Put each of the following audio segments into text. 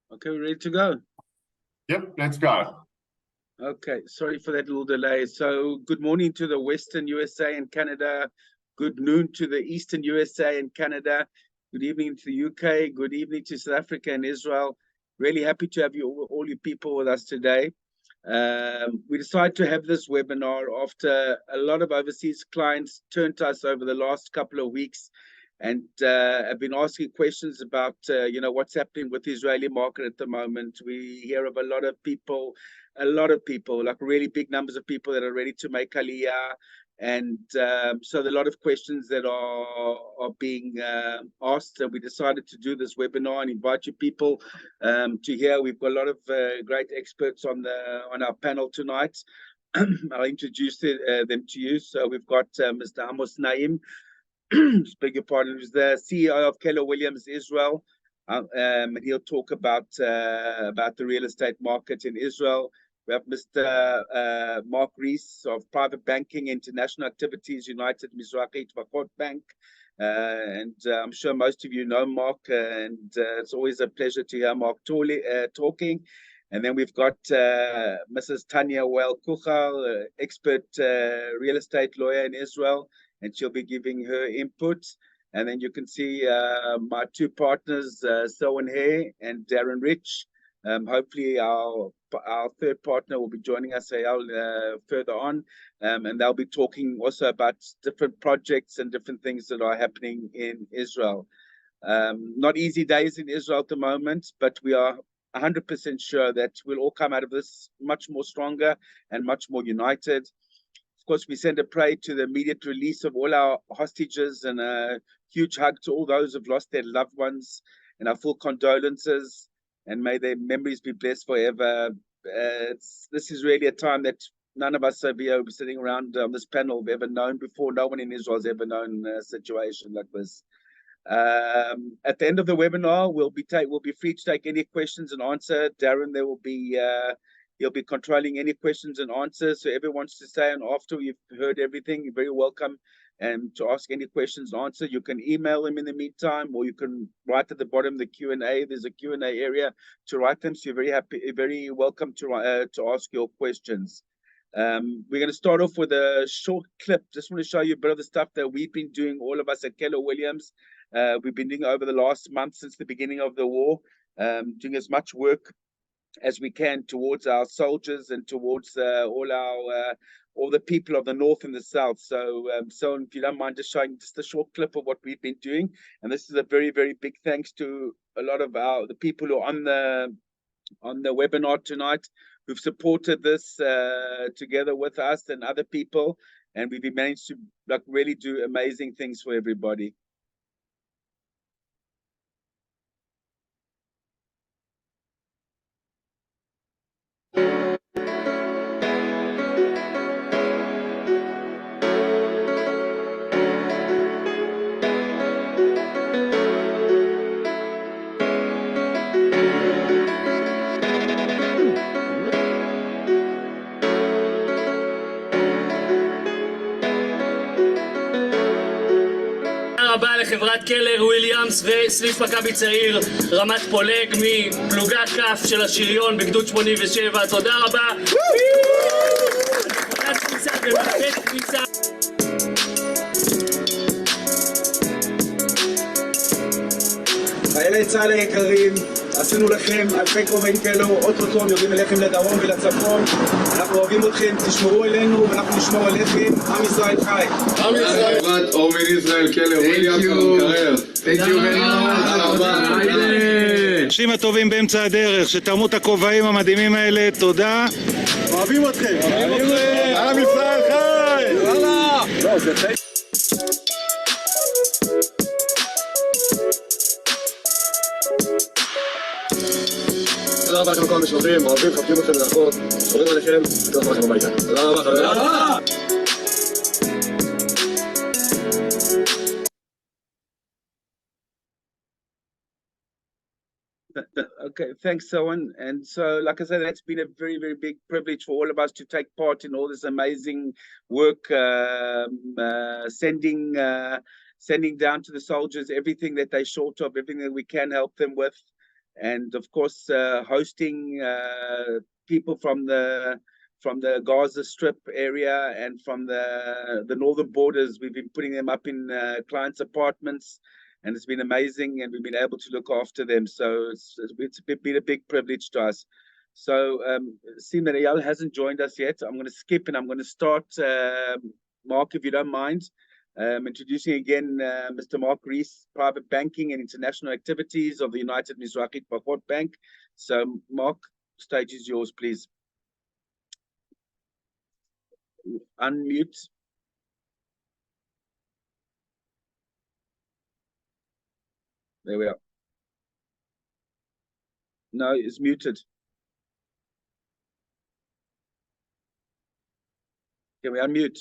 Okay, we're ready to go. Yep, let's go. Okay, sorry for that little delay. So good morning to the Western USA and Canada. Good noon to the Eastern USA and Canada. Good evening to the UK. Good evening to South Africa and Israel. Really happy to have you all you people with us today. We decided to have this webinar after a lot of overseas clients turned to us over the last couple of weeks and have been asking questions about what's happening with the Israeli market at the moment. We hear of a lot of people, like really big numbers of people that are ready to make Aliyah. And so there are a lot of questions that are being asked. We decided to do this webinar and invite you people to hear. We've got a lot of great experts on our panel tonight. I'll introduce them to you. So we've got Mr. Amos Naim, beg your pardon, who's the CEO of Keller Williams Israel. And he'll talk about the real estate market in Israel. We have Mr. Mark Rees of Private Banking International Activities United Mizrahi Tvachot Bank. And I'm sure most of you know Mark, and it's always a pleasure to hear Mark talking. And then we've got Mrs. Tanya Well-Kuchal, expert real estate lawyer in Israel, and she'll be giving her input. And then you can see my two partners, Selwyn Hay and Darren Rich. Hopefully our third partner will be joining us further on, and they'll be talking also about different projects and different things that are happening in Israel. Not easy days in Israel at the moment, but we are 100% sure that we'll all come out of this much more stronger and much more united. Of course, we send a prayer to the immediate release of all our hostages and a huge hug to all those who've lost their loved ones, and our full condolences, and may their memories be blessed forever. This is really a time that none of us over here sitting around this panel have ever known before. No one in Israel has ever known a situation like this. At the end of the webinar, we'll be free to take any questions and answer. Darren, there will be he'll be controlling any questions and answers. So everyone wants to stay, and after you've heard everything, you're very welcome to ask any questions and answer. You can email them in the meantime, or you can write at the bottom of the Q&A. There's a Q&A area to write them. So you're very welcome to ask your questions. We're going to start off with a short clip. Just want to show you a bit of the stuff that we've been doing, all of us at Keller Williams. We've been doing over the last month since the beginning of the war, doing as much work as we can towards our soldiers and towards all the people of the north and the south. So if you don't mind just showing just a short clip of what we've been doing. And this is a very, very big thanks to a lot of the people who are on the webinar tonight, who've supported this together with us and other people. And we've managed to really do amazing things for everybody. רבה לחברת קלר וויליאמס וסניף מכבי צעיר רמת פולג מפלוגת כף של השריון בגדוד 87. תודה רבה. חיילי צה"ל היקרים, עשינו לכם אלפי קרובי קלו, אוטוטו יורדים אליכם לדרום ולצפון. אנחנו אוהבים אתכם, תשמרו עלינו ואנחנו נשמור עליכם. עם ישראל חי. עם ישראל. חברת אורמן ישראל, קלר וויליאמס המקרר. Thank you very much. אנשים הטובים באמצע הדרך שתרמו את הכובעים המדהימים האלה, תודה. אוהבים אתכם. אוהבים אתכם. עם ישראל חי. וואלה. לא, זה חי. תודה רבה לכם לכל המשלוחים, אוהבים, חבקים אתכם לאחור, שומרים עליכם, ותודה רבה לכם הביתה. תודה רבה, תודה רבה. Okay, thanks, Selwyn. And so, like I said, that's been a very, very big privilege for all of us to take part in all this amazing work, sending down to the soldiers everything that they're short of, everything that we can help them with. and of course hosting people from the Gaza Strip area and from the northern borders. We've been putting them up in clients' apartments, and it's been amazing, and we've been able to look after them. So it's been a big privilege to us. So seeing that Eyal hasn't joined us yet, I'm going to skip and I'm going to start, Mark, if you don't mind, introducing again Mr. Mark Rees, Private Banking and International Activities of the United Mizrahi Tefachot Bank. So Mark, stage is yours, please. Unmute. There we are. No, it's muted. Can we unmute?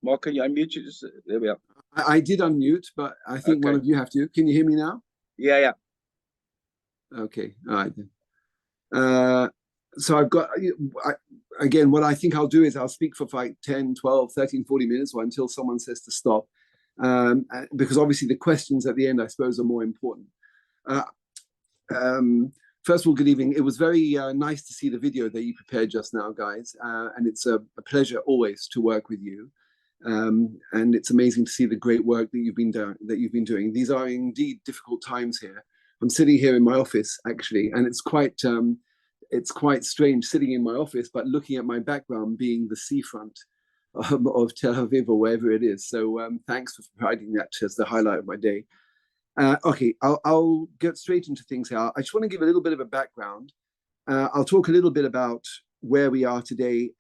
Mark, can you unmute? There we are. I did unmute, but I think one of you have to. Can you hear me now? Yeah. Okay, all right then. So I've got, again, what I think I'll do is I'll speak for like 10, 12, 13, 40 minutes or until someone says to stop. Because obviously the questions at the end, I suppose, are more important. First of all, good evening. It was very nice to see the video that you prepared just now, guys. And it's a pleasure always to work with you. And it's amazing to see the great work that you've been doing. These are indeed difficult times here. I'm sitting here in my office actually, and it's quite strange sitting in my office, but looking at my background being the seafront of Tel Aviv or wherever it is. So thanks for providing that as the highlight of my day. Okay, I'll get straight into things here. I just want to give a little bit of a background. I'll talk a little bit about where we are today,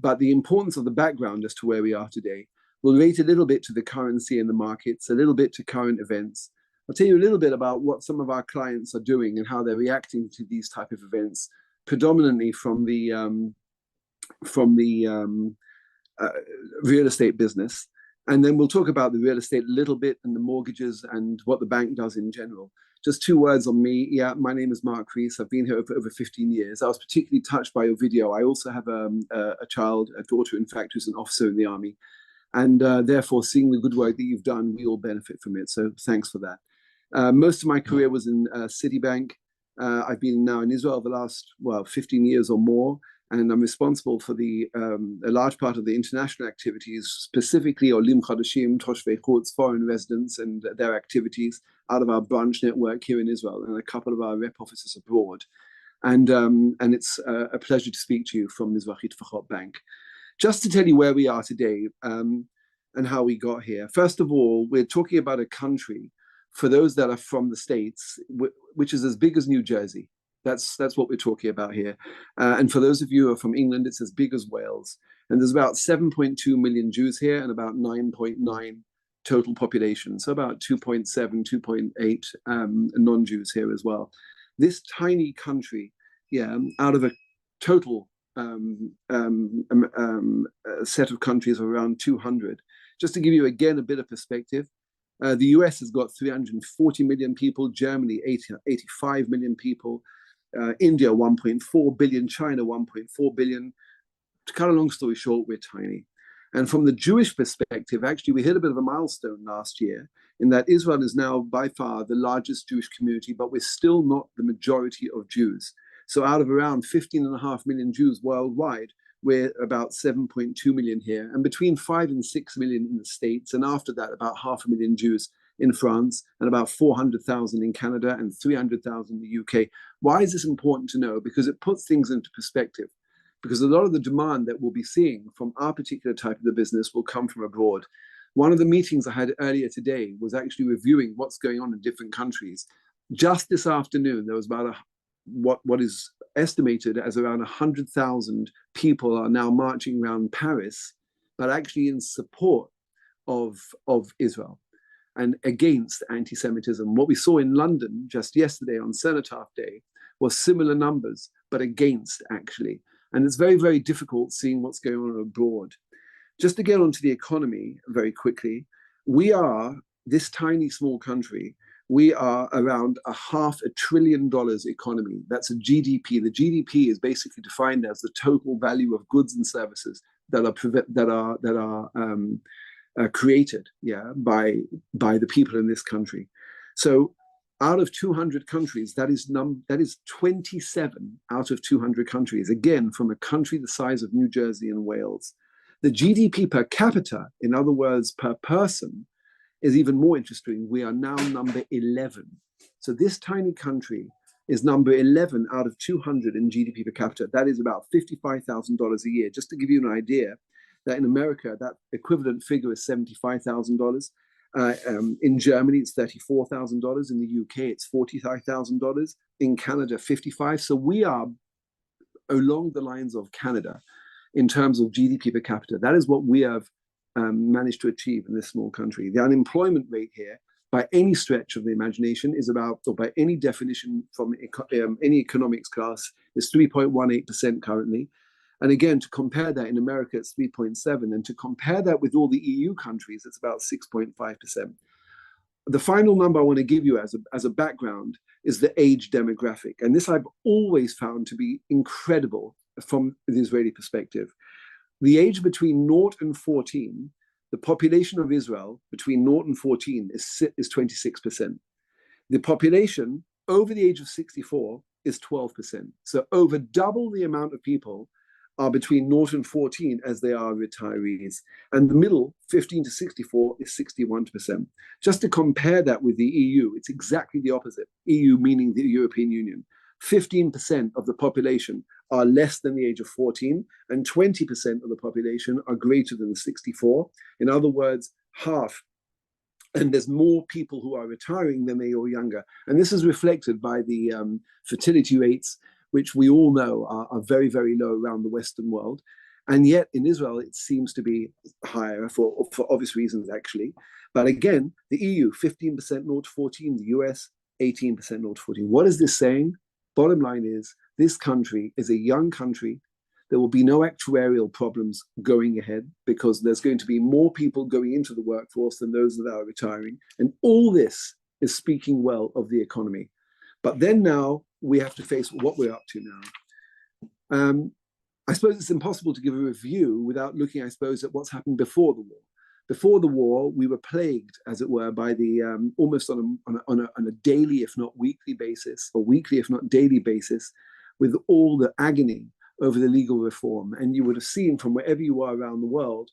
but the importance of the background as to where we are today. We'll relate a little bit to the currency in the markets, a little bit to current events. I'll tell you a little bit about what some of our clients are doing and how they're reacting to these type of events, predominantly from the real estate business. And then we'll talk about the real estate a little bit and the mortgages and what the bank does in general. Just 2 words on me. Yeah, my name is Mark Rees. I've been here for over 15 years. I was particularly touched by your video. I also have a daughter, in fact, who's an officer in the army. And therefore, seeing the good work that you've done, we all benefit from it. So thanks for that. Most of my career was in Citibank. I've been now in Israel the last, 15 years or more. And I'm responsible for a large part of the international activities, specifically Olim Chadashim, Toshvei Chutz, foreign residents, and their activities out of our branch network here in Israel and a couple of our rep offices abroad. And it's a pleasure to speak to you from Mizrahi Tefachot Bank. Just to tell you where we are today and how we got here. First of all, we're talking about a country, for those that are from the States, which is as big as New Jersey. That's what we're talking about here. And for those of you who are from England, it's as big as Wales. And there's about 7.2 million Jews here and about 9.9 total population. So about 2.7, 2.8 non-Jews here as well. This tiny country, out of a total set of countries of around 200. Just to give you again a bit of perspective, the US has got 340 million people, Germany 85 million people, India 1.4 billion, China 1.4 billion. To cut a long story short, we're tiny. And from the Jewish perspective, actually, we hit a bit of a milestone last year in that Israel is now by far the largest Jewish community, but we're still not the majority of Jews. So out of around 15.5 million Jews worldwide, we're about 7.2 million here, and between 5 and 6 million in the States, and after that, about 500,000 Jews in France, and about 400,000 in Canada, and 300,000 in the UK. Why is this important to know? Because it puts things into perspective. Because a lot of the demand that we'll be seeing from our particular type of the business will come from abroad. One of the meetings I had earlier today was actually reviewing what's going on in different countries. Just this afternoon, there was about what is estimated as around 100,000 people are now marching around Paris, but actually in support of Israel and against anti-Semitism. What we saw in London just yesterday on Cenotaph Day was similar numbers, but against actually. And it's very, very difficult seeing what's going on abroad. Just to get onto the economy very quickly, we are, this tiny small country, we are around $500 billion economy. That's a GDP. The GDP is basically defined as the total value of goods and services that are created, by the people in this country. So out of 200 countries, that is 27 out of 200 countries, again, from a country the size of New Jersey and Wales. The GDP per capita, in other words, per person, is even more interesting. We are now number 11. So this tiny country is number 11 out of 200 in GDP per capita. That is about $55,000 a year. Just to give you an idea, that in America, that equivalent figure is $75,000. In Germany, it's $34,000. In the UK, it's $45,000. In Canada, $55,000. So we are along the lines of Canada in terms of GDP per capita. That is what we have managed to achieve in this small country. The unemployment rate here, by any stretch of the imagination, is about, or by any definition from any economics class, is 3.18% currently. And again, to compare that, in America, it's 3.7%. And to compare that with all the EU countries, it's about 6.5%. The final number I want to give you as a background is the age demographic. And this I've always found to be incredible from the Israeli perspective. The age between 0 and 14, the population of Israel between 0 and 14 is 26%. The population over the age of 64 is 12%. So over double the amount of people are between 0 and 14 as they are retirees. And the middle, 15 to 64, is 61%. Just to compare that with the EU, it's exactly the opposite. EU meaning the European Union. 15% of the population are less than the age of 14, and 20% of the population are greater than 64. In other words, half. And there's more people who are retiring than they are younger. And this is reflected by the fertility rates, which we all know are very, very low around the Western world. And yet in Israel, it seems to be higher for obvious reasons, actually. But again, the EU, 15% 0 to 14, the US, 18% 0 to 14. What is this saying? Bottom line is, this country is a young country. There will be no actuarial problems going ahead because there's going to be more people going into the workforce than those that are retiring. And all this is speaking well of the economy. But then now we have to face what we're up to now. I suppose it's impossible to give a review without looking, I suppose, at what's happened before the war. Before the war, we were plagued, as it were, by the almost on a daily, if not weekly basis, or weekly, if not daily basis, with all the agony over the legal reform. And you would have seen from wherever you are around the world,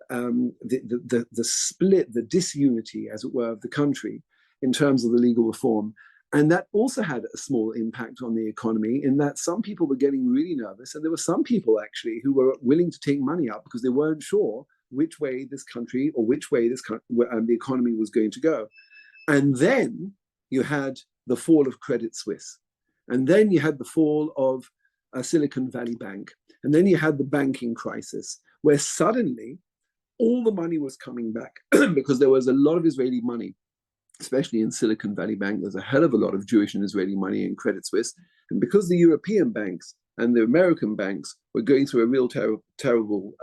the split, the disunity, as it were, of the country in terms of the legal reform. And that also had a small impact on the economy in that some people were getting really nervous. And there were some people actually who were willing to take money out because they weren't sure which way this country or which way the economy was going to go. And then you had the fall of Credit Suisse. And then you had the fall of Silicon Valley Bank. And then you had the banking crisis, where suddenly all the money was coming back because there was a lot of Israeli money, especially in Silicon Valley Bank. There's a hell of a lot of Jewish and Israeli money in Credit Suisse. And because the European banks and the American banks were going through a real terrible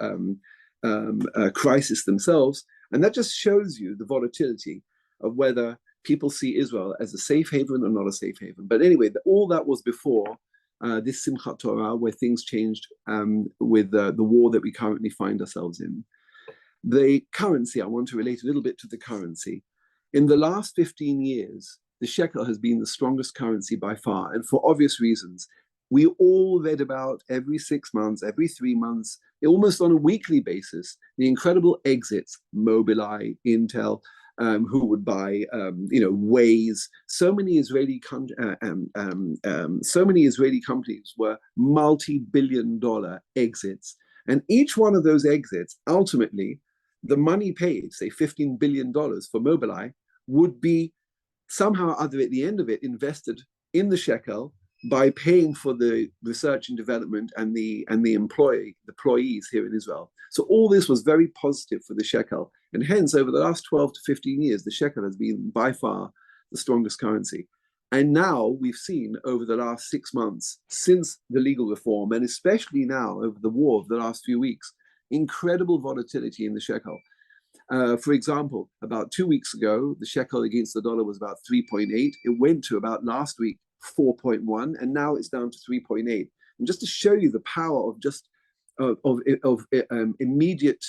crisis themselves, and that just shows you the volatility of whether people see Israel as a safe haven or not a safe haven. But anyway, all that was before this Simchat Torah, where things changed with the war that we currently find ourselves in. The currency, I want to relate a little bit to the currency. In the last 15 years, the shekel has been the strongest currency by far, and for obvious reasons. We all read about every 6 months, every 3 months, almost on a weekly basis, the incredible exits, Mobileye, Intel, who would buy, Waze. So many Israeli companies were multi-billion-dollar exits, and each one of those exits, ultimately, the money paid, say $15 billion for Mobileye, would be somehow or other at the end of it invested in the shekel by paying for the research and development and the employees here in Israel. So all this was very positive for the shekel. And hence, over the last 12 to 15 years, the shekel has been by far the strongest currency. And now we've seen over the last 6 months, since the legal reform, and especially now over the war of the last few weeks, incredible volatility in the shekel. For example, about 2 weeks ago, the shekel against the dollar was about 3.8. It went to about last week 4.1, and now it's down to 3.8. And just to show you the power of just immediate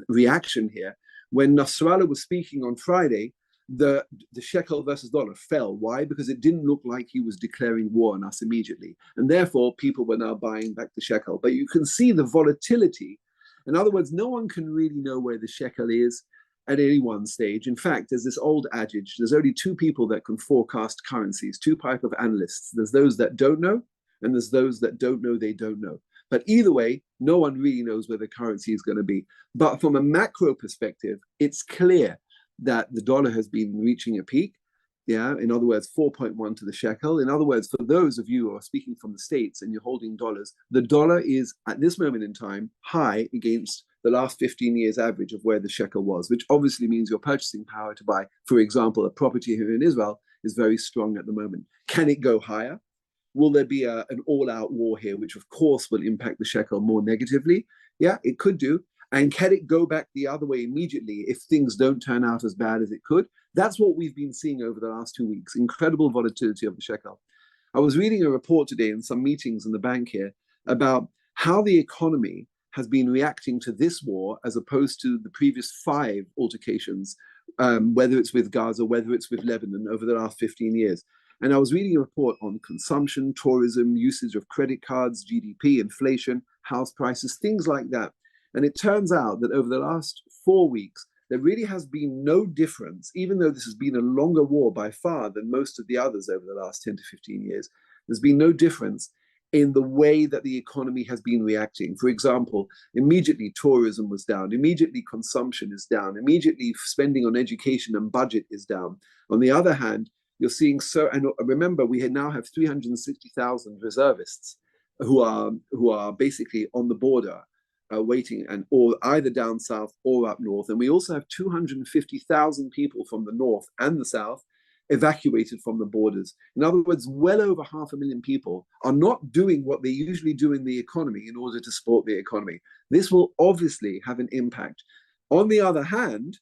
reaction here. When Nasrallah was speaking on Friday, the shekel versus dollar fell. Why? Because it didn't look like he was declaring war on us immediately. And therefore, people were now buying back the shekel. But you can see the volatility. In other words, no one can really know where the shekel is at any one stage. In fact, there's this old adage, there's only two people that can forecast currencies, two type of analysts. There's those that don't know, and there's those that don't know they don't know. But either way, no one really knows where the currency is going to be. But from a macro perspective, it's clear that the dollar has been reaching a peak. Yeah, in other words, 4.1 to the shekel. In other words, for those of you who are speaking from the States and you're holding dollars, the dollar is at this moment in time high against the last 15 years average of where the shekel was, which obviously means your purchasing power to buy, for example, a property here in Israel is very strong at the moment. Can it go higher? Will there be an all-out war here, which of course will impact the shekel more negatively? Yeah, it could do. And can it go back the other way immediately if things don't turn out as bad as it could? That's what we've been seeing over the last 2 weeks, incredible volatility of the shekel. I was reading a report today in some meetings in the bank here about how the economy has been reacting to this war as opposed to the previous 5 altercations, whether it's with Gaza, whether it's with Lebanon over the last 15 years. And I was reading a report on consumption, tourism, usage of credit cards, GDP, inflation, house prices, things like that. And it turns out that over the last 4 weeks, there really has been no difference, even though this has been a longer war by far than most of the others over the last 10 to 15 years. There's been no difference in the way that the economy has been reacting. For example, immediately tourism was down, immediately consumption is down, immediately spending on education and budget is down. On the other hand, you're seeing and remember, we now have 360,000 reservists who are basically on the border, waiting, and or either down south or up north. And we also have 250,000 people from the north and the south evacuated from the borders. In other words, well over 500,000 people are not doing what they usually do in the economy in order to support the economy. This will obviously have an impact. On the other hand,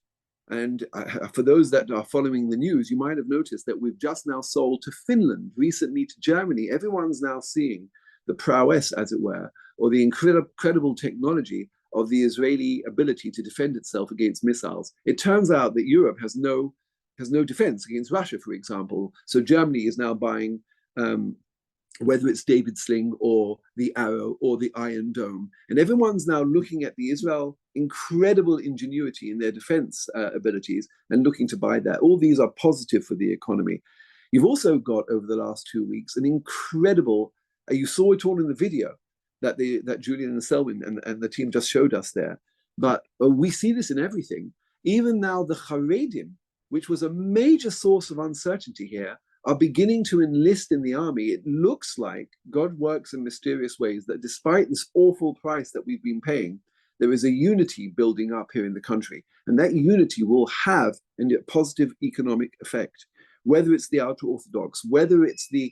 and for those that are following the news, you might have noticed that we've just now sold to Finland, recently to Germany. Everyone's now seeing the prowess, as it were, or the incredible technology of the Israeli ability to defend itself against missiles. It turns out that Europe has no defense against Russia, for example. So Germany is now buying, whether it's David Sling or the Arrow or the Iron Dome. And everyone's now looking at the Israel incredible ingenuity in their defense abilities and looking to buy that. All these are positive for the economy. You've also got, over the last 2 weeks, an incredible, you saw it all in the video that Julian and Selwyn and the team just showed us there. But we see this in everything. Even now, the Haredim, which was a major source of uncertainty here, are beginning to enlist in the army. It looks like God works in mysterious ways, that despite this awful price that we've been paying, there is a unity building up here in the country. And that unity will have a positive economic effect, whether it's the ultra-Orthodox, whether it's the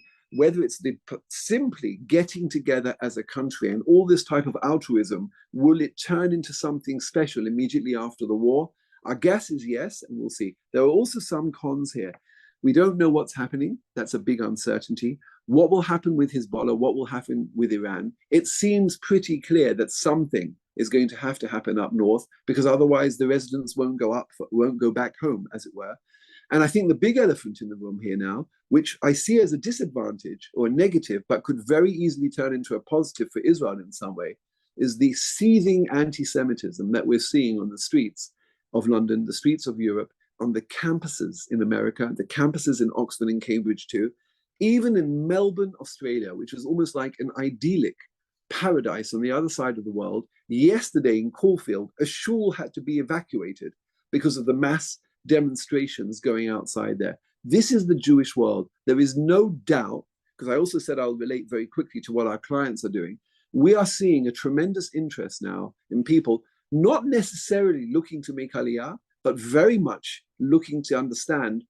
simply getting together as a country, and all this type of altruism, will it turn into something special immediately after the war? Our guess is yes, and we'll see. There are also some cons here. We don't know what's happening. That's a big uncertainty. What will happen with Hezbollah? What will happen with Iran? It seems pretty clear that something is going to happen up north, because otherwise the residents won't go back home, as it were. And I think the big elephant in the room here now, which I see as a disadvantage or a negative, but could very easily turn into a positive for Israel in some way, is the seething anti-Semitism that we're seeing on the streets of London, the streets of Europe, on the campuses in America, the campuses in Oxford and Cambridge too, even in Melbourne, Australia, which is almost like an idyllic paradise on the other side of the world. Yesterday in Caulfield, a shul had to be evacuated because of the mass demonstrations going outside there. This is the Jewish world. There is no doubt, because I also said I'll relate very quickly to what our clients are doing. We are seeing a tremendous interest now in people not necessarily looking to make aliyah, but very much looking to understand,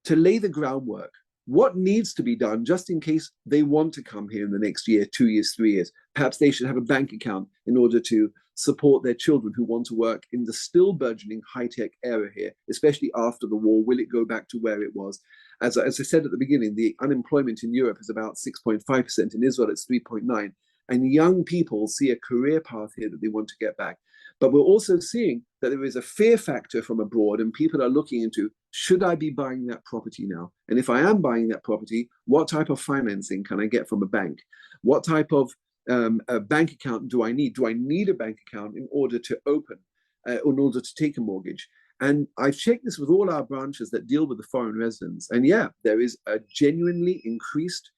to lay the groundwork. What needs to be done just in case they want to come here in the next year, 2 years, 3 years? Perhaps they should have a bank account in order to support their children who want to work in the still burgeoning high-tech era here, especially after the war. Will it go back to where it was? As I said at the beginning, the unemployment in Europe is about 6.5%. In Israel, it's 3.9%. and young people see a career path here that they want to get back. But we're also seeing that there is a fear factor from abroad, and people are looking into, should I be buying that property now? And if I am buying that property, what type of financing can I get from a bank? What type of a bank account do I need? Do I need a bank account in order to open, in order to take a mortgage? And I've checked this with all our branches that deal with the foreign residents. And yeah, there is a genuinely increased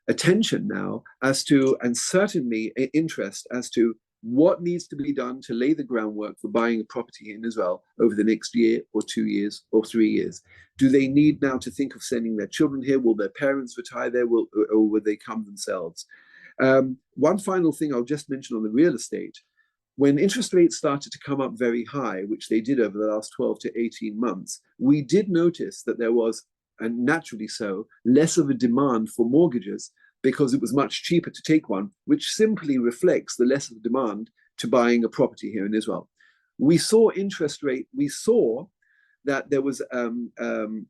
attention now as to, and certainly interest as to, what needs to be done to lay the groundwork for buying a property in Israel over the next year or 2 years or 3 years. Do they need now to think of sending their children here? Will their parents retire there, or will they come themselves? One final thing I'll just mention on the real estate. When interest rates started to come up very high, which they did over the last 12 to 18 months, we did notice that there was, and naturally so, less of a demand for mortgages, because it was much cheaper to take one, which simply reflects the less of demand to buying a property here in Israel. We saw that there was the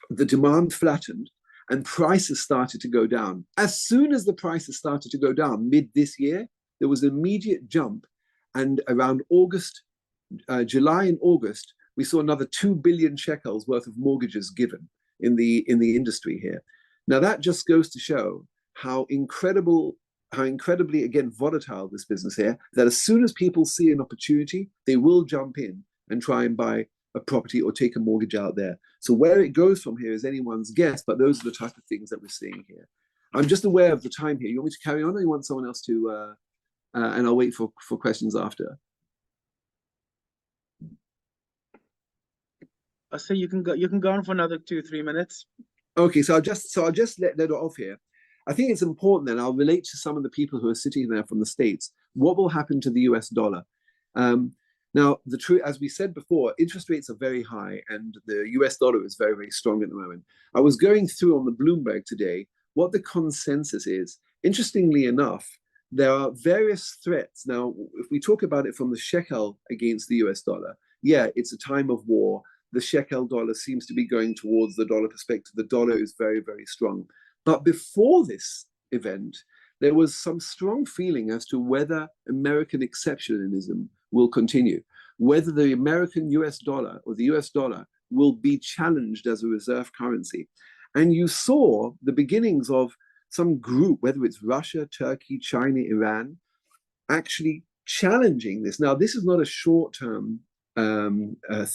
demand flattened and prices started to go down. As soon as the prices started to go down mid this year, there was an immediate jump, and around August, July and August, we saw another 2 billion shekels worth of mortgages given in the industry here. Now that just goes to show how incredibly, again, volatile this business here, that as soon as people see an opportunity, they will jump in and try and buy a property or take a mortgage out there. So where it goes from here is anyone's guess, but those are the type of things that we're seeing here. I'm just aware of the time here. You want me to carry on, or you want someone else to, and I'll wait for questions after. I say you can go on for another 2-3 minutes. Okay, so I'll just let it off here. I think it's important then, I'll relate to some of the people who are sitting there from the States. What will happen to the US dollar? Now, as we said before, interest rates are very high and the US dollar is very, very strong at the moment. I was going through on the Bloomberg today what the consensus is. Interestingly enough, there are various threats. Now, if we talk about it from the shekel against the US dollar, yeah, it's a time of war. The shekel dollar seems to be going towards the dollar perspective. The dollar is very, very strong. But before this event, there was some strong feeling as to whether American exceptionalism will continue, whether the American US dollar or the US dollar will be challenged as a reserve currency. And you saw the beginnings of some group, whether it's Russia, Turkey, China, Iran, actually challenging this. Now, this is not a short-term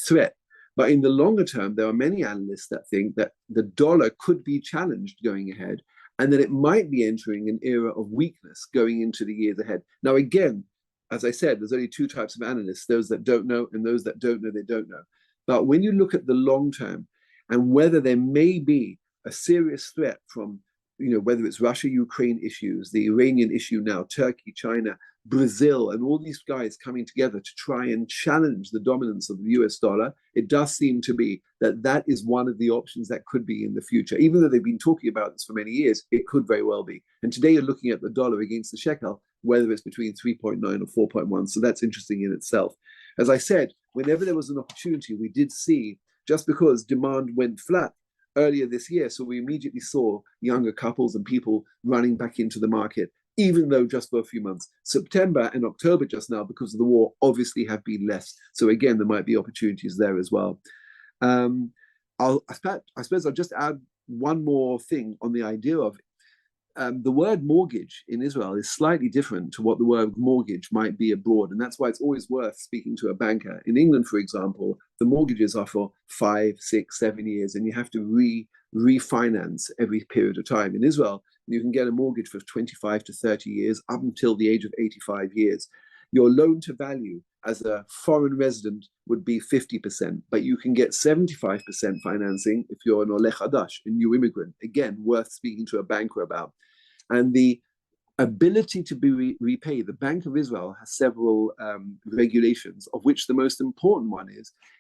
threat. But in the longer term, there are many analysts that think that the dollar could be challenged going ahead, and that it might be entering an era of weakness going into the years ahead. Now, again, as I said, there's only two types of analysts, those that don't know and those that don't know they don't know. But when you look at the long term and whether there may be a serious threat from, whether it's Russia-Ukraine issues, the Iranian issue now, Turkey, China, Brazil, and all these guys coming together to try and challenge the dominance of the US dollar, it does seem to be that that is one of the options that could be in the future. Even though they've been talking about this for many years, it could very well be. And today you're looking at the dollar against the shekel, whether it's between 3.9 or 4.1. So that's interesting in itself. As I said, whenever there was an opportunity, we did see, just because demand went flat earlier this year, so we immediately saw younger couples and people running back into the market, even though just for a few months. September and October just now, because of the war, obviously have been less. So again, there might be opportunities there as well. I suppose I'll just add one more thing on the idea of the word mortgage in Israel is slightly different to what the word mortgage might be abroad. And that's why it's always worth speaking to a banker. In England, for example, the mortgages are for 5, 6, 7 years, and you have to refinance every period of time. In Israel, you can get a mortgage for 25 to 30 years, up until the age of 85 years. Your loan to value as a foreign resident would be 50%, but you can get 75% financing if you're an Oleh Hadash, a new immigrant. Again, worth speaking to a banker about. And the ability to be repaid, the Bank of Israel has several regulations, of which the most important one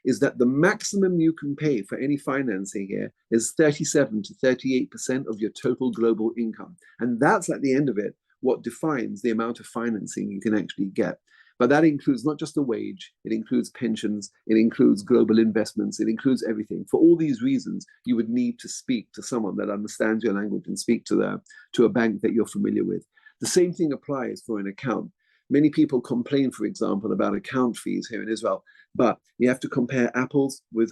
is that the maximum you can pay for any financing here is 37 to 38% of your total global income. And that's, at the end of it, what defines the amount of financing you can actually get. But that includes not just the wage, it includes pensions, it includes global investments, it includes everything. For all these reasons, you would need to speak to someone that understands your language and speak to a bank that you're familiar with. The same thing applies for an account. Many people complain, for example, about account fees here in Israel, but you have to compare apples with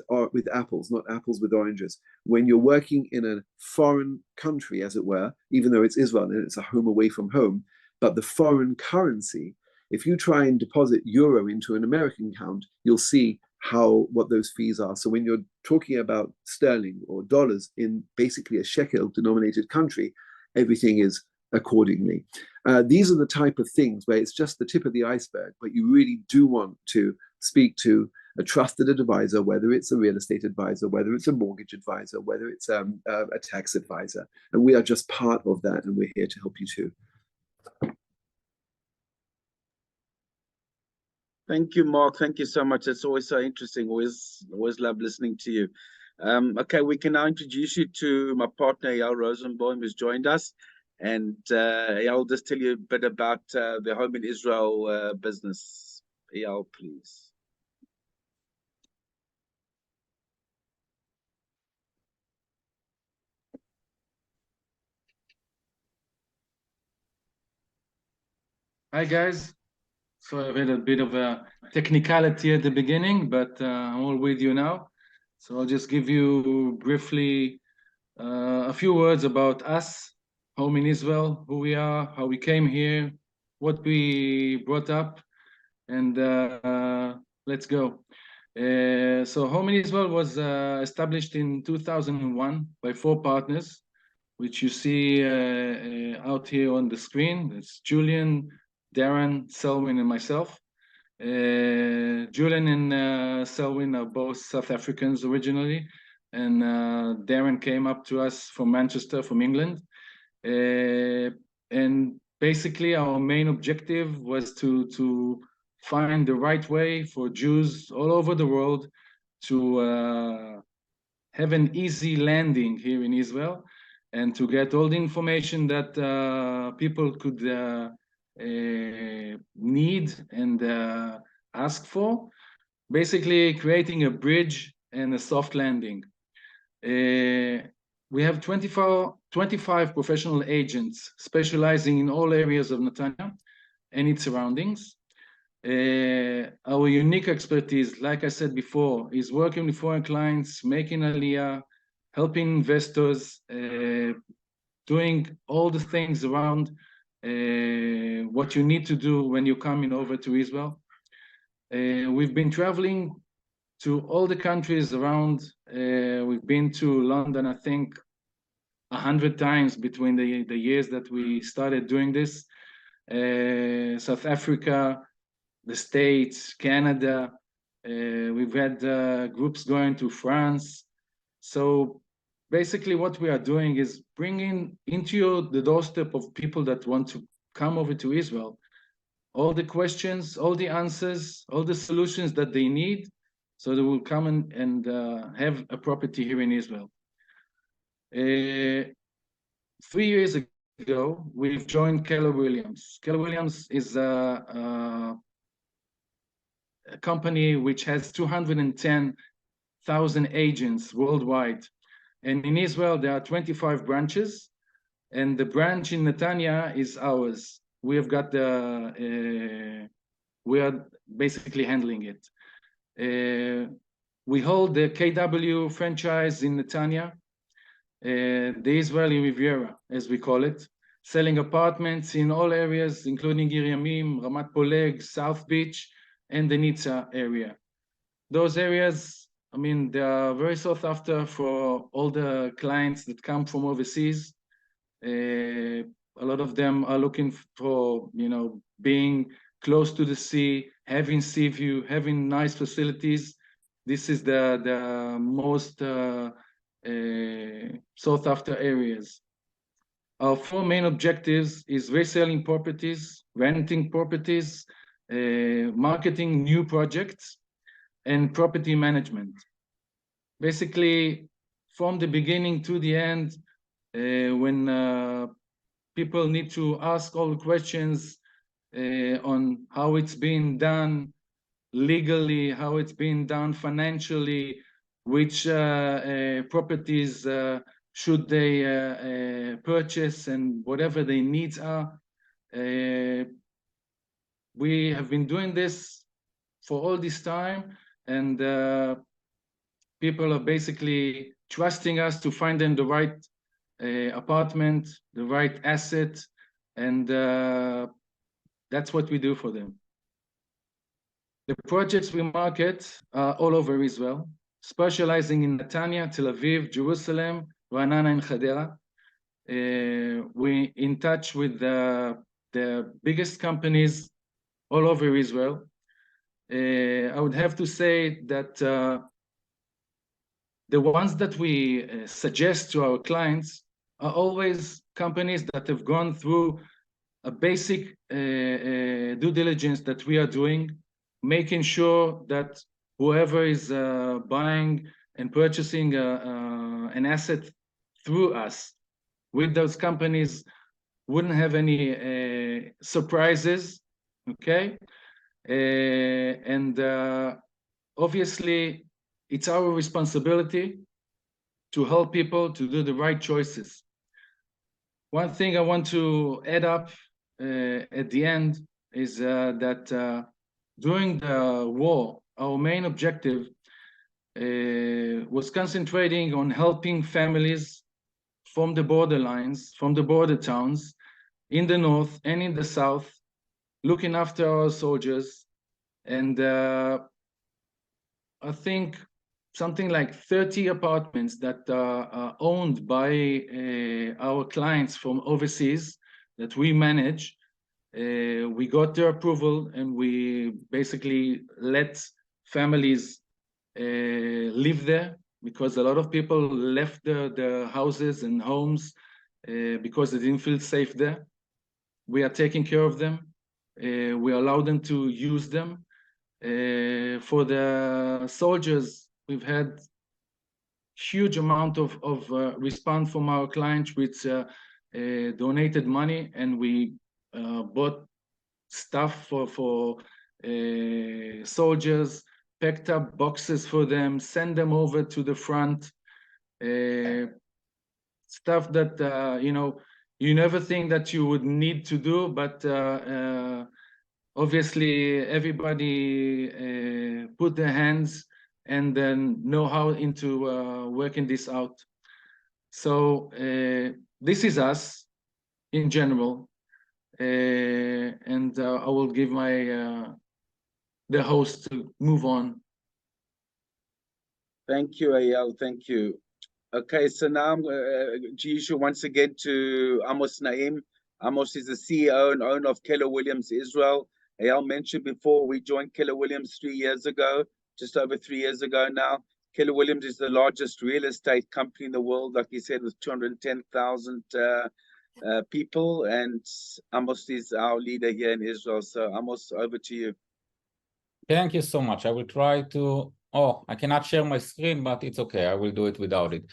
apples, not apples with oranges. When you're working in a foreign country, as it were, even though it's Israel and it's a home away from home, but the foreign currency, if you try and deposit euro into an American account, you'll see what those fees are. So when you're talking about sterling or dollars in basically a shekel denominated country, everything is accordingly. These are the type of things where it's just the tip of the iceberg, but you really do want to speak to a trusted advisor, whether it's a real estate advisor, whether it's a mortgage advisor, whether it's a tax advisor. And we are just part of that, and we're here to help you too. Thank you, Mark. Thank you so much. It's always so interesting. Always love listening to you. Okay, we can now introduce you to my partner, Eyal Rosenbaum, who's joined us. And Eyal, just tell you a bit about the Home in Israel business. Eyal, please. Hi, guys. So I had a bit of a technicality at the beginning, but I'm all with you now. So I'll just give you briefly a few words about us, Home in Israel, who we are, how we came here, what we brought up, and let's go. So Home in Israel was established in 2001 by 4 partners, which you see out here on the screen. It's Julian, Darren, Selwyn, and myself. Julian and Selwyn are both South Africans originally, and Darren came up to us from Manchester, from England. And basically our main objective was to find the right way for Jews all over the world to have an easy landing here in Israel and to get all the information that people could need and ask for, basically creating a bridge and a soft landing. We have 25 professional agents specializing in all areas of Netanya and its surroundings. Our unique expertise, like I said before, is working with foreign clients, making aliyah, helping investors, doing all the things around what you need to do when you're coming over to Israel. We've been traveling to all the countries around. We've been to London, I think, 100 times between the years that we started doing this. South Africa, the States, Canada. We've had groups going to France. So basically what we are doing is bringing into the doorstep of people that want to come over to Israel all the questions, all the answers, all the solutions that they need, so they will come and have a property here in Israel. 3 years ago, we've joined Keller Williams. Keller Williams is a company which has 210,000 agents worldwide. And in Israel, there are 25 branches, and the branch in Netanya is ours. We have got we are basically handling it. We hold the KW franchise in Netanya, the Israeli Riviera, as we call it, selling apartments in all areas, including Ir Yamim, Ramat Poleg, South Beach, and the Nitza area. Those areas, I mean, they are very sought after for all the clients that come from overseas. A lot of them are looking for, being close to the sea, having sea view, having nice facilities. This is the most sought after areas. Our 4 main objectives is reselling properties, renting properties, marketing new projects, and property management. Basically, from the beginning to the end, when people need to ask all the questions, on how it's being done legally, how it's being done financially, which properties should they purchase, and whatever their needs are. We have been doing this for all this time, and people are basically trusting us to find them the right apartment, the right asset, and that's what we do for them. The projects we market are all over Israel, specializing in Netanya, Tel Aviv, Jerusalem, Ra'anana, and Hadera. We're in touch with the biggest companies all over Israel. I would have to say that the ones that we suggest to our clients are always companies that have gone through a basic due diligence that we are doing, making sure that whoever is buying and purchasing an asset through us with those companies wouldn't have any surprises, okay? And obviously, it's our responsibility to help people to do the right choices. One thing I want to add up at the end is that during the war, our main objective was concentrating on helping families from the borderlines, from the border towns in the north and in the south, looking after our soldiers. And I think something like 30 apartments that are owned by our clients from overseas that we manage. We got their approval, and we basically let families live there, because a lot of people left the houses and homes because they didn't feel safe there. We are taking care of them. We allow them to use them. For the soldiers, we've had huge amount of response from our clients, which donated money, and we bought stuff for soldiers, packed up boxes for them, send them over to the front. Stuff that you know, you never think that you would need to do, but obviously everybody put their hands and then know how into working this out. So this is us in general, and I will give my the host to move on. Thank you, Eyal. Thank you. Okay, so now I'm Jishu once again to Amos Naim. Amos is the CEO and owner of Keller Williams Israel. Eyal mentioned before, we joined Keller Williams 3 years ago, just over 3 years ago now. Keller Williams is the largest real estate company in the world, like he said, with 210,000 people, and Amos is our leader here in Israel. So Amos, over to you. Thank you so much. I will try to, I cannot share my screen, but it's okay. I will do it without it.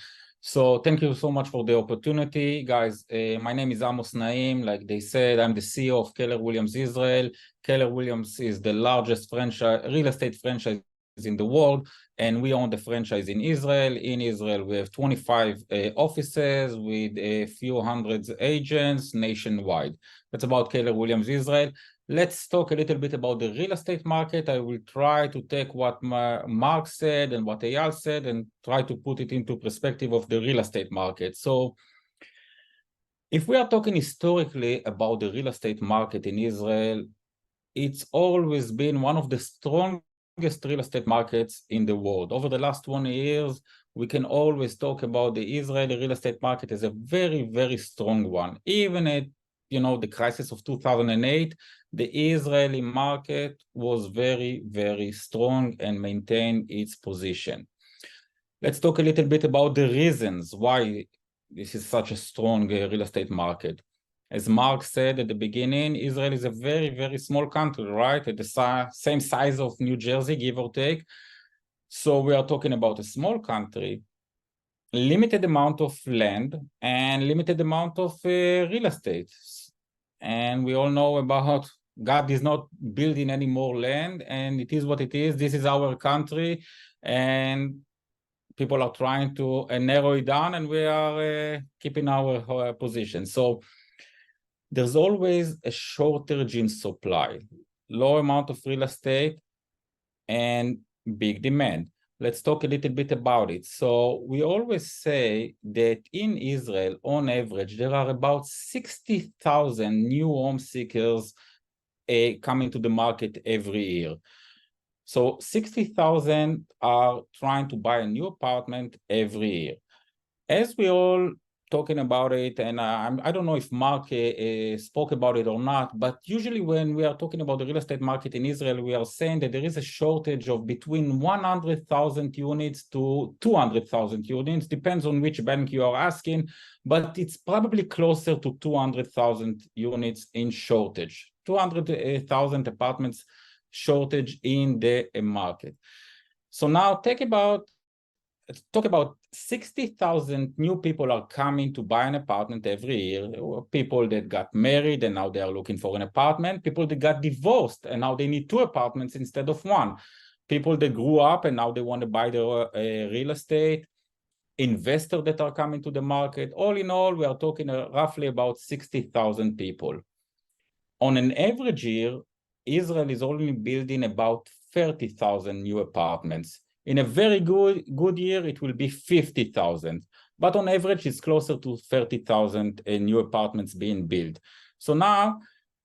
So thank you so much for the opportunity, guys. My name is Amos Naim. Like they said, I'm the CEO of Keller Williams Israel. Keller Williams is the largest real estate franchise in the world, and we own the franchise in Israel. In Israel, we have 25 offices with a few hundred agents nationwide. That's about Keller Williams Israel. Let's talk a little bit about the real estate market. I will try to take what Mark said and what Eyal said and try to put it into perspective of the real estate market. So if we are talking historically about the real estate market in Israel, it's always been one of the strongest real estate markets in the world. Over the last 20 years, we can always talk about the Israeli real estate market as a very, very strong one. Even at the crisis of 2008, the Israeli market was very, very strong and maintained its position. Let's talk a little bit about the reasons why this is such a strong real estate market. As Mark said at the beginning, Israel is a very, very small country, right? At the same size of New Jersey, give or take. So we are talking about a small country, limited amount of land, and limited amount of real estate. And we all know about God is not building any more land, and it is what it is. This is our country, and people are trying to narrow it down, and we are keeping our position. So there's always a shortage in supply, low amount of real estate, and big demand. Let's talk a little bit about it. So we always say that in Israel, on average, there are about 60,000 new home seekers coming to the market every year. So 60,000 are trying to buy a new apartment every year. As we all talking about it, and I don't know if Mark spoke about it or not, but usually when we are talking about the real estate market in Israel, we are saying that there is a shortage of between 100,000 units to 200,000 units, depends on which bank you are asking, but it's probably closer to 200,000 units in shortage, 200,000 apartments shortage in the market. So now talk about 60,000 new people are coming to buy an apartment every year. People that got married and now they are looking for an apartment. People that got divorced and now they need 2 apartments instead of 1. People that grew up and now they want to buy their real estate. Investors that are coming to the market. All in all, we are talking roughly about 60,000 people. On an average year, Israel is only building about 30,000 new apartments. In a very good year, it will be 50,000. But on average, it's closer to 30,000 new apartments being built. So now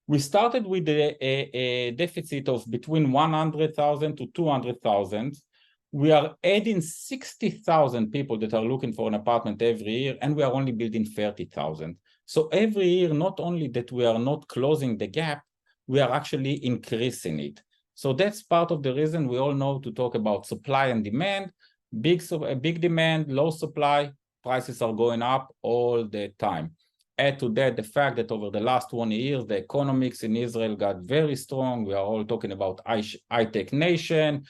we started with a deficit of between 100,000 to 200,000. We are adding 60,000 people that are looking for an apartment every year, and we are only building 30,000. So every year, not only that we are not closing the gap, we are actually increasing it. So that's part of the reason we all know to talk about supply and demand. Big demand, low supply, prices are going up all the time. Add to that the fact that over the last 20 years, the economics in Israel got very strong. We are all talking about high-tech nation,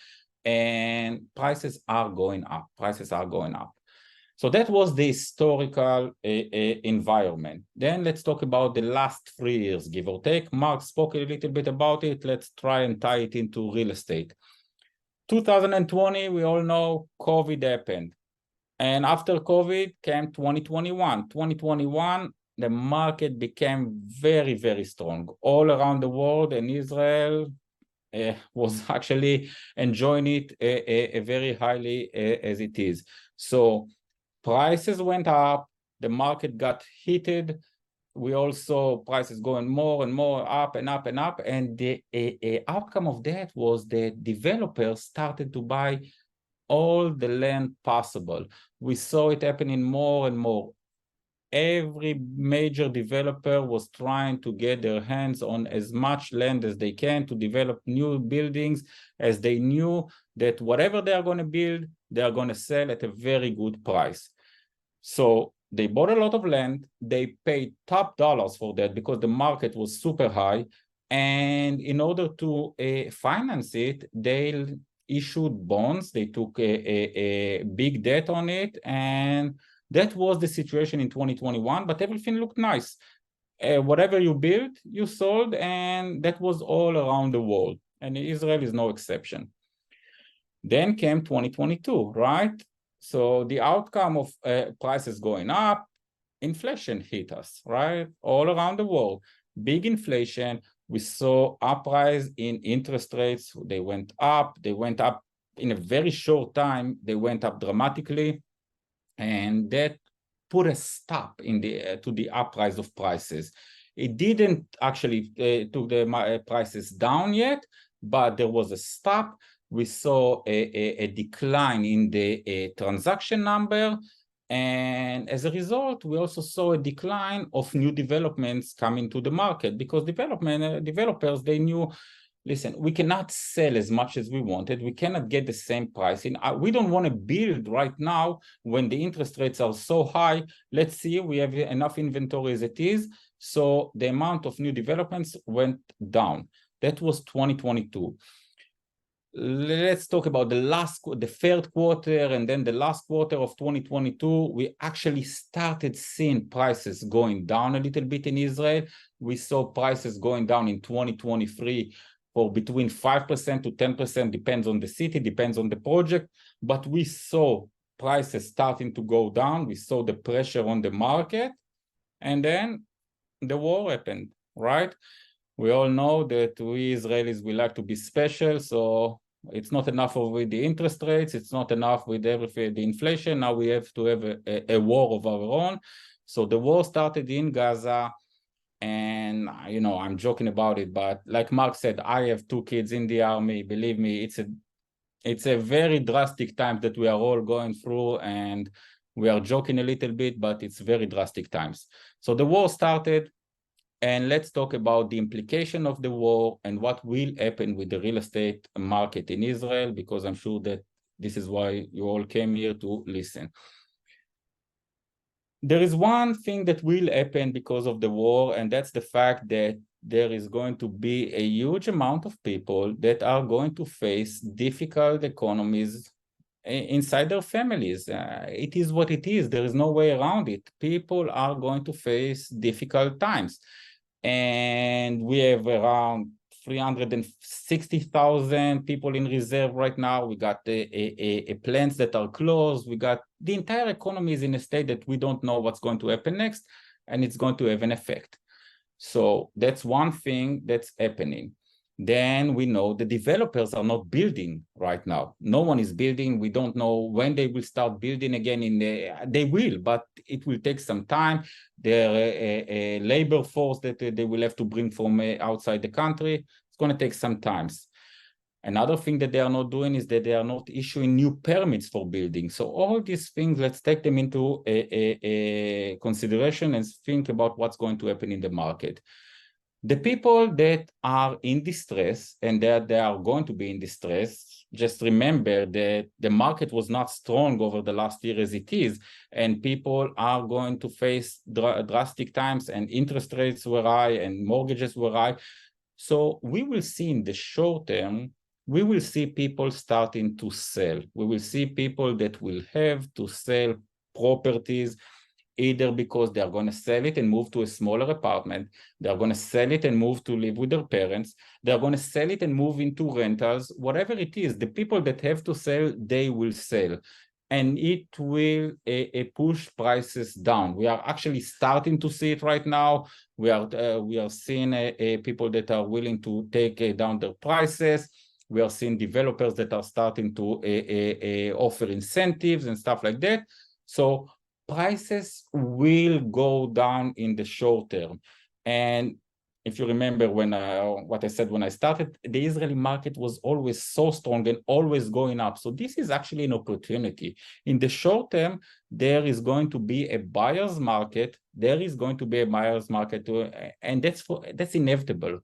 and prices are going up. Prices are going up. So that was the historical environment. Then let's talk about the last 3 years, give or take. Mark spoke a little bit about it. Let's try and tie it into real estate. 2020, we all know COVID happened. And after COVID came 2021. 2021, the market became very, very strong all around the world, and Israel was actually enjoying it very highly as it is. So prices went up, the market got heated. We also prices going more and more up and up and up. And the outcome of that was that developers started to buy all the land possible. We saw it happening more and more. Every major developer was trying to get their hands on as much land as they can to develop new buildings, as they knew that whatever they are going to build, they are going to sell at a very good price. So they bought a lot of land, they paid top dollars for that because the market was super high. And in order to finance it, they issued bonds, they took a big debt on it, and that was the situation in 2021, but everything looked nice. Whatever you built, you sold, and that was all around the world. And Israel is no exception. Then came 2022, right? So the outcome of prices going up, inflation hit us, right? All around the world, big inflation. We saw uprise in interest rates. They went up in a very short time. They went up dramatically, and that put a stop in to the uprise of prices. It didn't actually took the prices down yet, but there was a stop. We saw a decline in the transaction number, and as a result, we also saw a decline of new developments coming to the market because developers, they knew, listen, we cannot sell as much as we wanted. We cannot get the same pricing. We don't want to build right now when the interest rates are so high. Let's see, we have enough inventory as it is. So the amount of new developments went down. That was 2022. let's talk about the third quarter and then the last quarter of 2022. We actually started seeing prices going down a little bit in Israel. We saw prices going down in 2023 for between 5% to 10%, depends on the city, depends on the project. But we saw prices starting to go down. We saw the pressure on the market. And then the war happened, right? We all know that we Israelis, we like to be special. So it's not enough with the interest rates. It's not enough with everything, the inflation. Now we have to have a war of our own. So the war started in Gaza. And, you know, I'm joking about it, but like Mark said, I have 2 kids in the army. Believe me, it's a very drastic time that we are all going through, and we are joking a little bit, but it's very drastic times. So the war started, and let's talk about the implication of the war and what will happen with the real estate market in Israel, because I'm sure that this is why you all came here to listen. There is one thing that will happen because of the war, and that's the fact that there is going to be a huge amount of people that are going to face difficult economies inside their families. It is what it is. There is no way around it. People are going to face difficult times. And we have around 360,000 people in reserve right now. We got plants that are closed. We got the entire economy is in a state that we don't know what's going to happen next, and it's going to have an effect. So that's one thing that's happening. Then we know the developers are not building right now. No one is building. We don't know when they will start building again. They will, but it will take some time. Their labor force that they will have to bring from outside the country, it's going to take some time. Another thing that they are not doing is that they are not issuing new permits for building. So all these things, let's take them into a consideration and think about what's going to happen in the market. The people that are in distress and that they are going to be in distress, just remember that the market was not strong over the last year as it is, and people are going to face drastic times, and interest rates were high and mortgages were high. So we will see in the short term, we will see people starting to sell. We will see people that will have to sell properties, either because they are going to sell it and move to a smaller apartment, they are going to sell it and move to live with their parents, they are going to sell it and move into rentals, whatever it is. The people that have to sell, they will sell. And it will push prices down. We are actually starting to see it right now. We are seeing people that are willing to take down their prices. We are seeing developers that are starting to offer incentives and stuff like that. So prices will go down in the short term. And if you remember what I said when I started, the Israeli market was always so strong and always going up. So this is actually an opportunity. In the short term, there is going to be a buyer's market. There is going to be a buyer's market, and that's inevitable.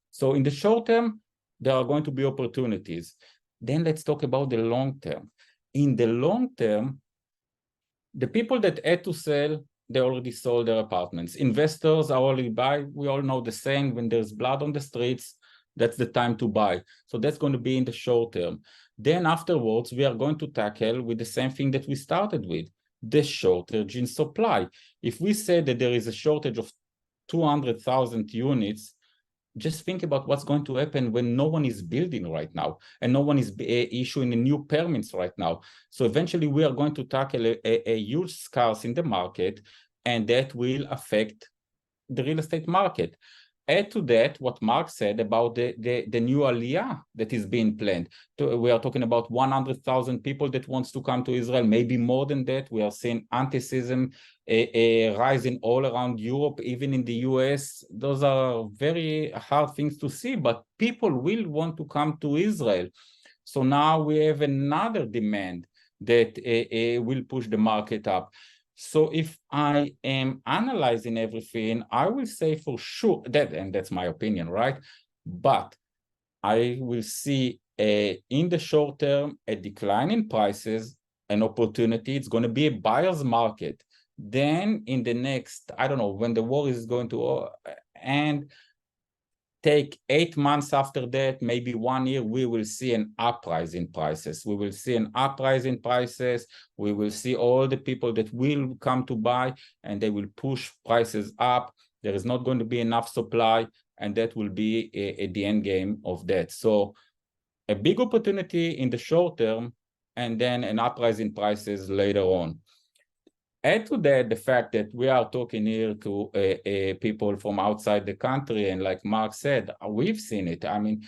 So in the short term, there are going to be opportunities. Then let's talk about the long term. In the long term, the people that had to sell, they already sold their apartments. Investors are already buying. We all know the saying, when there's blood on the streets, that's the time to buy. So that's going to be in the short term. Then afterwards, we are going to tackle with the same thing that we started with, the shortage in supply. If we say that there is a shortage of 200,000 units, just think about what's going to happen when no one is building right now and no one is issuing new permits right now. So eventually we are going to tackle a huge scarce in the market, and that will affect the real estate market. Add to that what Mark said about the new aliyah that is being planned. We are talking about 100,000 people that wants to come to Israel, maybe more than that. We are seeing anti-Semitism rising all around Europe, even in the US. Those are very hard things to see, but people will want to come to Israel. So now we have another demand that will push the market up. So if I am analyzing everything, I will say for sure that, and that's my opinion, right? But I will see in the short term a decline in prices, an opportunity. It's going to be a buyer's market. Then in the next, I don't know, when the war is going to end, take 8 months after that, maybe 1 year, we will see an uprise in prices. We will see an uprise in prices. We will see all the people that will come to buy, and they will push prices up. There is not going to be enough supply, and that will be at the end game of that. So a big opportunity in the short term, and then an uprise in prices later on. Add to that the fact that we are talking here to people from outside the country, and like Mark said, we've seen it. I mean,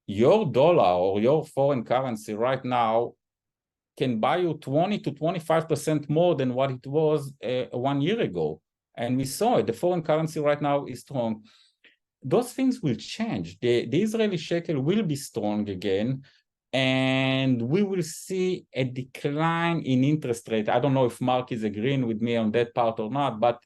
your dollar or your foreign currency right now can buy you 20 to 25% more than what it was 1 year ago. And we saw it. The foreign currency right now is strong. Those things will change. The Israeli shekel will be strong again, and we will see a decline in interest rate. I don't know if Mark is agreeing with me on that part or not, but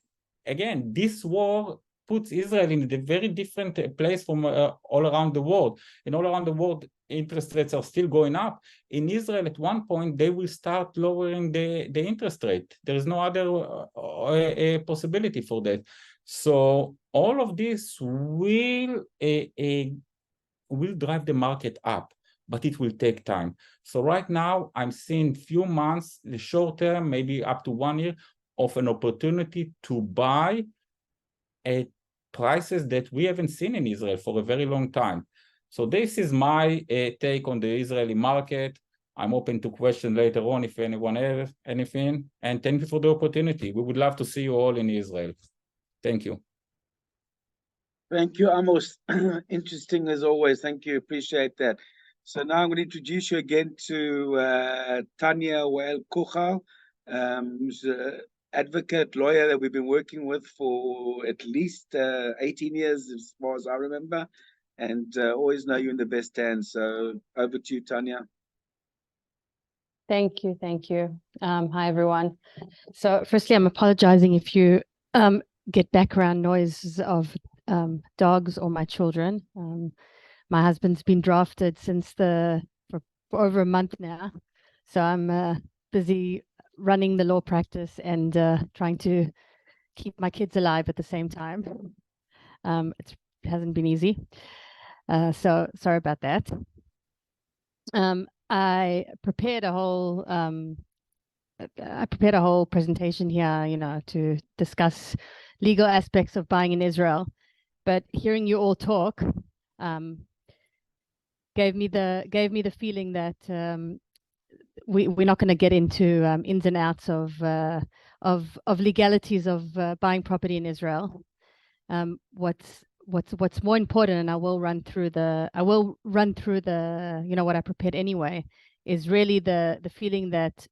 again, this war puts Israel in a very different place from all around the world. And all around the world, interest rates are still going up. In Israel, at one point, they will start lowering the interest rate. There is no other possibility for that. So all of this will drive the market up, but it will take time. So right now, I'm seeing few months, the short term, maybe up to 1 year, of an opportunity to buy at prices that we haven't seen in Israel for a very long time. So this is my take on the Israeli market. I'm open to questions later on if anyone has anything. And thank you for the opportunity. We would love to see you all in Israel. Thank you. Thank you, Amos. Interesting as always. Thank you. Appreciate that. So now I'm going to introduce you again to Tanya Wael-Kuchal, who's an advocate, lawyer that we've been working with for at least 18 years, as far as I remember, and always know you in the best hands. So over to you, Tanya. Thank you. Thank you. Hi, everyone. So firstly, I'm apologizing if you get background noises of dogs or my children. My husband's been drafted for over a month now. So I'm busy running the law practice and trying to keep my kids alive at the same time. It hasn't been easy. So sorry about that. I prepared a whole presentation here, to discuss legal aspects of buying in Israel. But hearing you all talk gave me the feeling that we're not going to get into ins and outs of legalities of buying property in Israel. What's more important, and I will run through the what I prepared anyway, is really the feeling that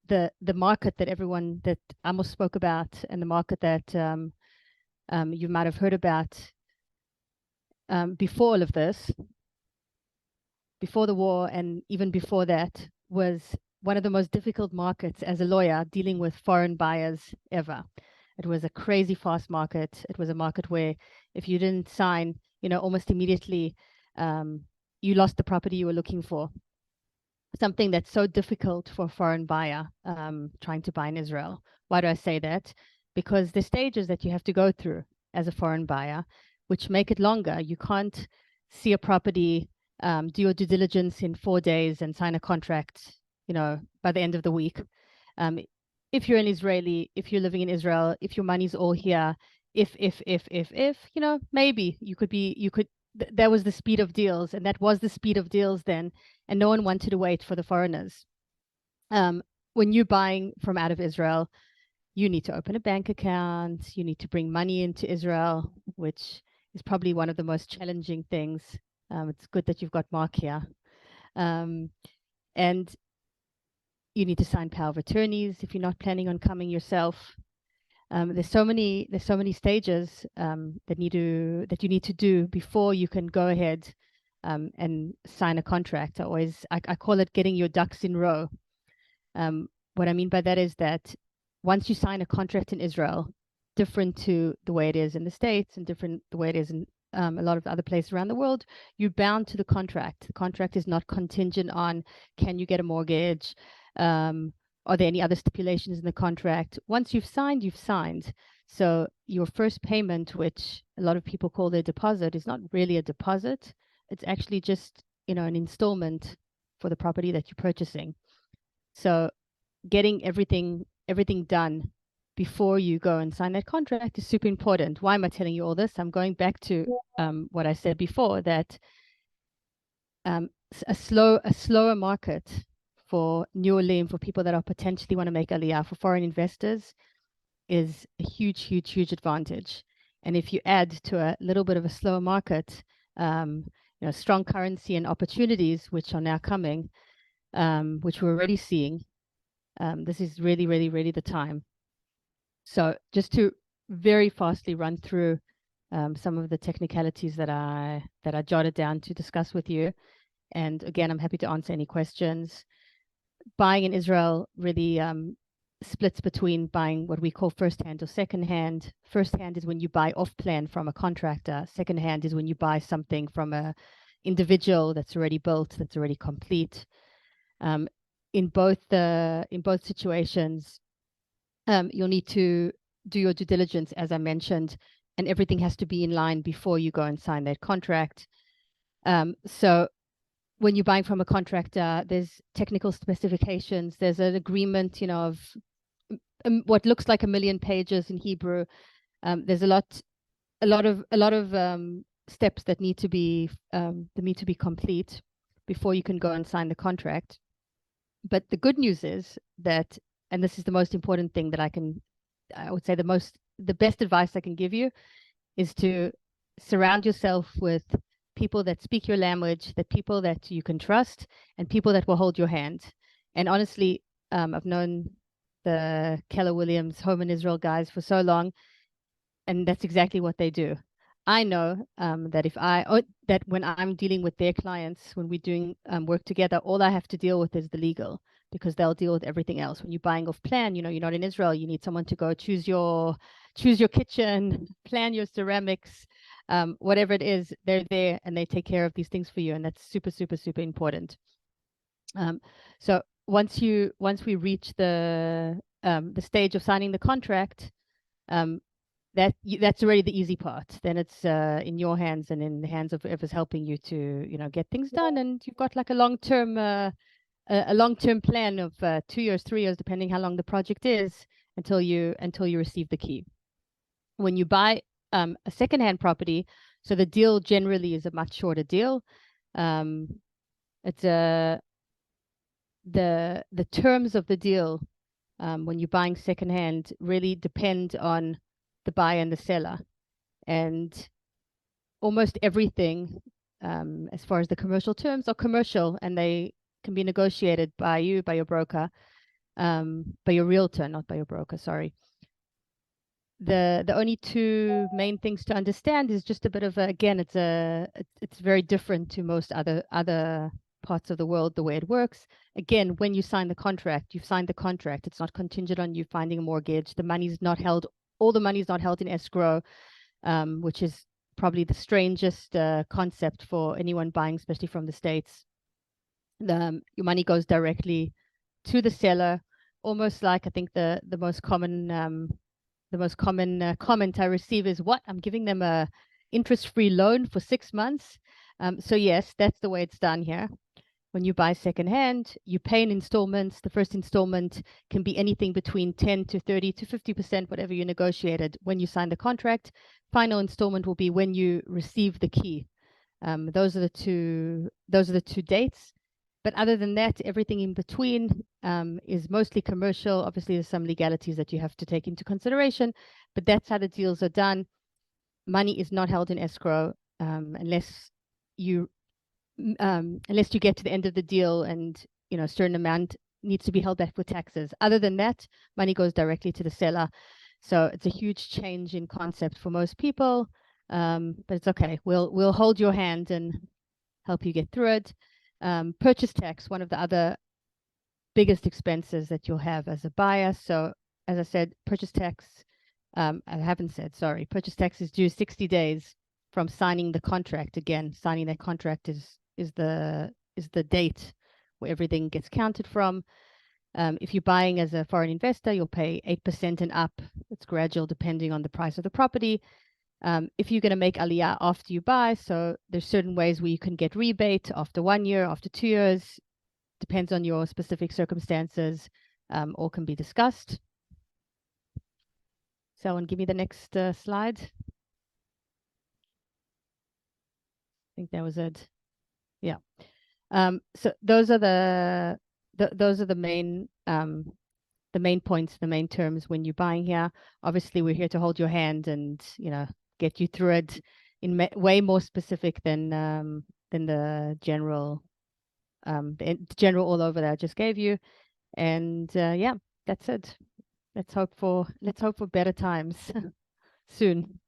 the market that Amos spoke about, and the market that you might have heard about before all of this, before the war, and even before that, was one of the most difficult markets as a lawyer dealing with foreign buyers ever. It was a crazy fast market. It was a market where if you didn't sign, almost immediately, you lost the property you were looking for. Something that's so difficult for a foreign buyer trying to buy in Israel. Why do I say that? Because the stages that you have to go through as a foreign buyer, which make it longer. You can't see a property, do your due diligence in 4 days and sign a contract, by the end of the week. If you're an Israeli, if you're living in Israel, if your money's all here, if, maybe that was the speed of deals, and that was the speed of deals then, and no one wanted to wait for the foreigners. When you're buying from out of Israel, you need to open a bank account, you need to bring money into Israel, which is probably one of the most challenging things. It's good that you've got Mark here. And you need to sign power of attorneys if you're not planning on coming yourself. There's so many stages that you need to do before you can go ahead and sign a contract. I call it getting your ducks in row. What I mean by that is that once you sign a contract in Israel, different to the way it is in the States and different the way it is in a lot of other places around the world, you're bound to the contract. The contract is not contingent on can you get a mortgage, Are there any other stipulations in the contract? Once you've signed, you've signed. So your first payment, which a lot of people call their deposit, is not really a deposit. It's actually just, an installment for the property that you're purchasing. So getting everything done before you go and sign that contract is super important. Why am I telling you all this? I'm going back to what I said before, that a slower market for new olim, for people that are potentially want to make aliyah, for foreign investors, is a huge, huge, huge advantage. And if you add to a little bit of a slower market, strong currency and opportunities, which are now coming, which we're already seeing, this is really, really, really the time. So just to very fastly run through some of the technicalities that I jotted down to discuss with you. And again, I'm happy to answer any questions. Buying in Israel really splits between buying what we call first-hand or second-hand. First-hand is when you buy off-plan from a contractor. Second-hand is when you buy something from an individual that's already built, that's already complete. In both situations, you'll need to do your due diligence, as I mentioned, and everything has to be in line before you go and sign that contract. So when you're buying from a contractor, there's technical specifications. There's an agreement, of what looks like 1 million pages in Hebrew. There's a lot of steps that need to be complete before you can go and sign the contract. But the good news is that, and this is the most important thing that I would say the best advice I can give you, is to surround yourself with people that speak your language, that people that you can trust, and people that will hold your hand. And honestly, I've known the Keller Williams Home in Israel guys for so long, and that's exactly what they do. I know that when I'm dealing with their clients, when we're doing work together, all I have to deal with is the legal, because they'll deal with everything else. When you're buying off plan, you're not in Israel, you need someone to go choose your kitchen, plan your ceramics, whatever it is, they're there and they take care of these things for you. And that's super, super, super important. So once we reach the stage of signing the contract, that's already the easy part. Then it's in your hands and in the hands of whoever's helping you to get things done. And you've got like a long-term plan of 2 years, 3 years, depending how long the project is, until you receive the key. When you buy a secondhand property, so the deal generally is a much shorter deal. It's the terms of the deal when you're buying secondhand really depend on the buyer and the seller, and almost everything as far as the commercial terms are commercial, and they can be negotiated by you, by your broker, by your realtor, not by your broker, sorry. The only two main things to understand is just a bit of again, it's very different to most other parts of the world, the way it works. Again, when you sign the contract, you've signed the contract. It's not contingent on you finding a mortgage. The money's not held, all the money is not held in escrow, which is probably the strangest concept for anyone buying, especially from the States. Your money goes directly to the seller, almost like, I think the most common comment I receive is, what, I'm giving them a interest-free loan for 6 months. So yes, that's the way it's done here. When you buy secondhand, you pay in installments. The first installment can be anything between 10 to 30 to 50%, whatever you negotiated when you sign the contract. Final installment will be when you receive the key. Those are the two dates. But other than that, everything in between is mostly commercial. Obviously, there's some legalities that you have to take into consideration, but that's how the deals are done. Money is not held in escrow unless you get to the end of the deal and a certain amount needs to be held back for taxes. Other than that, money goes directly to the seller. So it's a huge change in concept for most people, but it's okay. We'll hold your hand and help you get through it. Purchase tax, one of the other biggest expenses that you'll have as a buyer. So as I said, purchase tax, purchase tax is due 60 days from signing the contract. Again, signing that contract is the date where everything gets counted from. If you're buying as a foreign investor, you'll pay 8% and up. It's gradual depending on the price of the property. If you're going to make aliyah after you buy, so there's certain ways where you can get rebate after 1 year, after 2 years, depends on your specific circumstances, all can be discussed. So, give me the next slide. I think that was it. Yeah. So those are the main points, the main terms when you're buying here. Obviously, we're here to hold your hand and get you through it in way more specific than the general all over that I just gave you. And yeah, that's it. Let's hope for better times soon.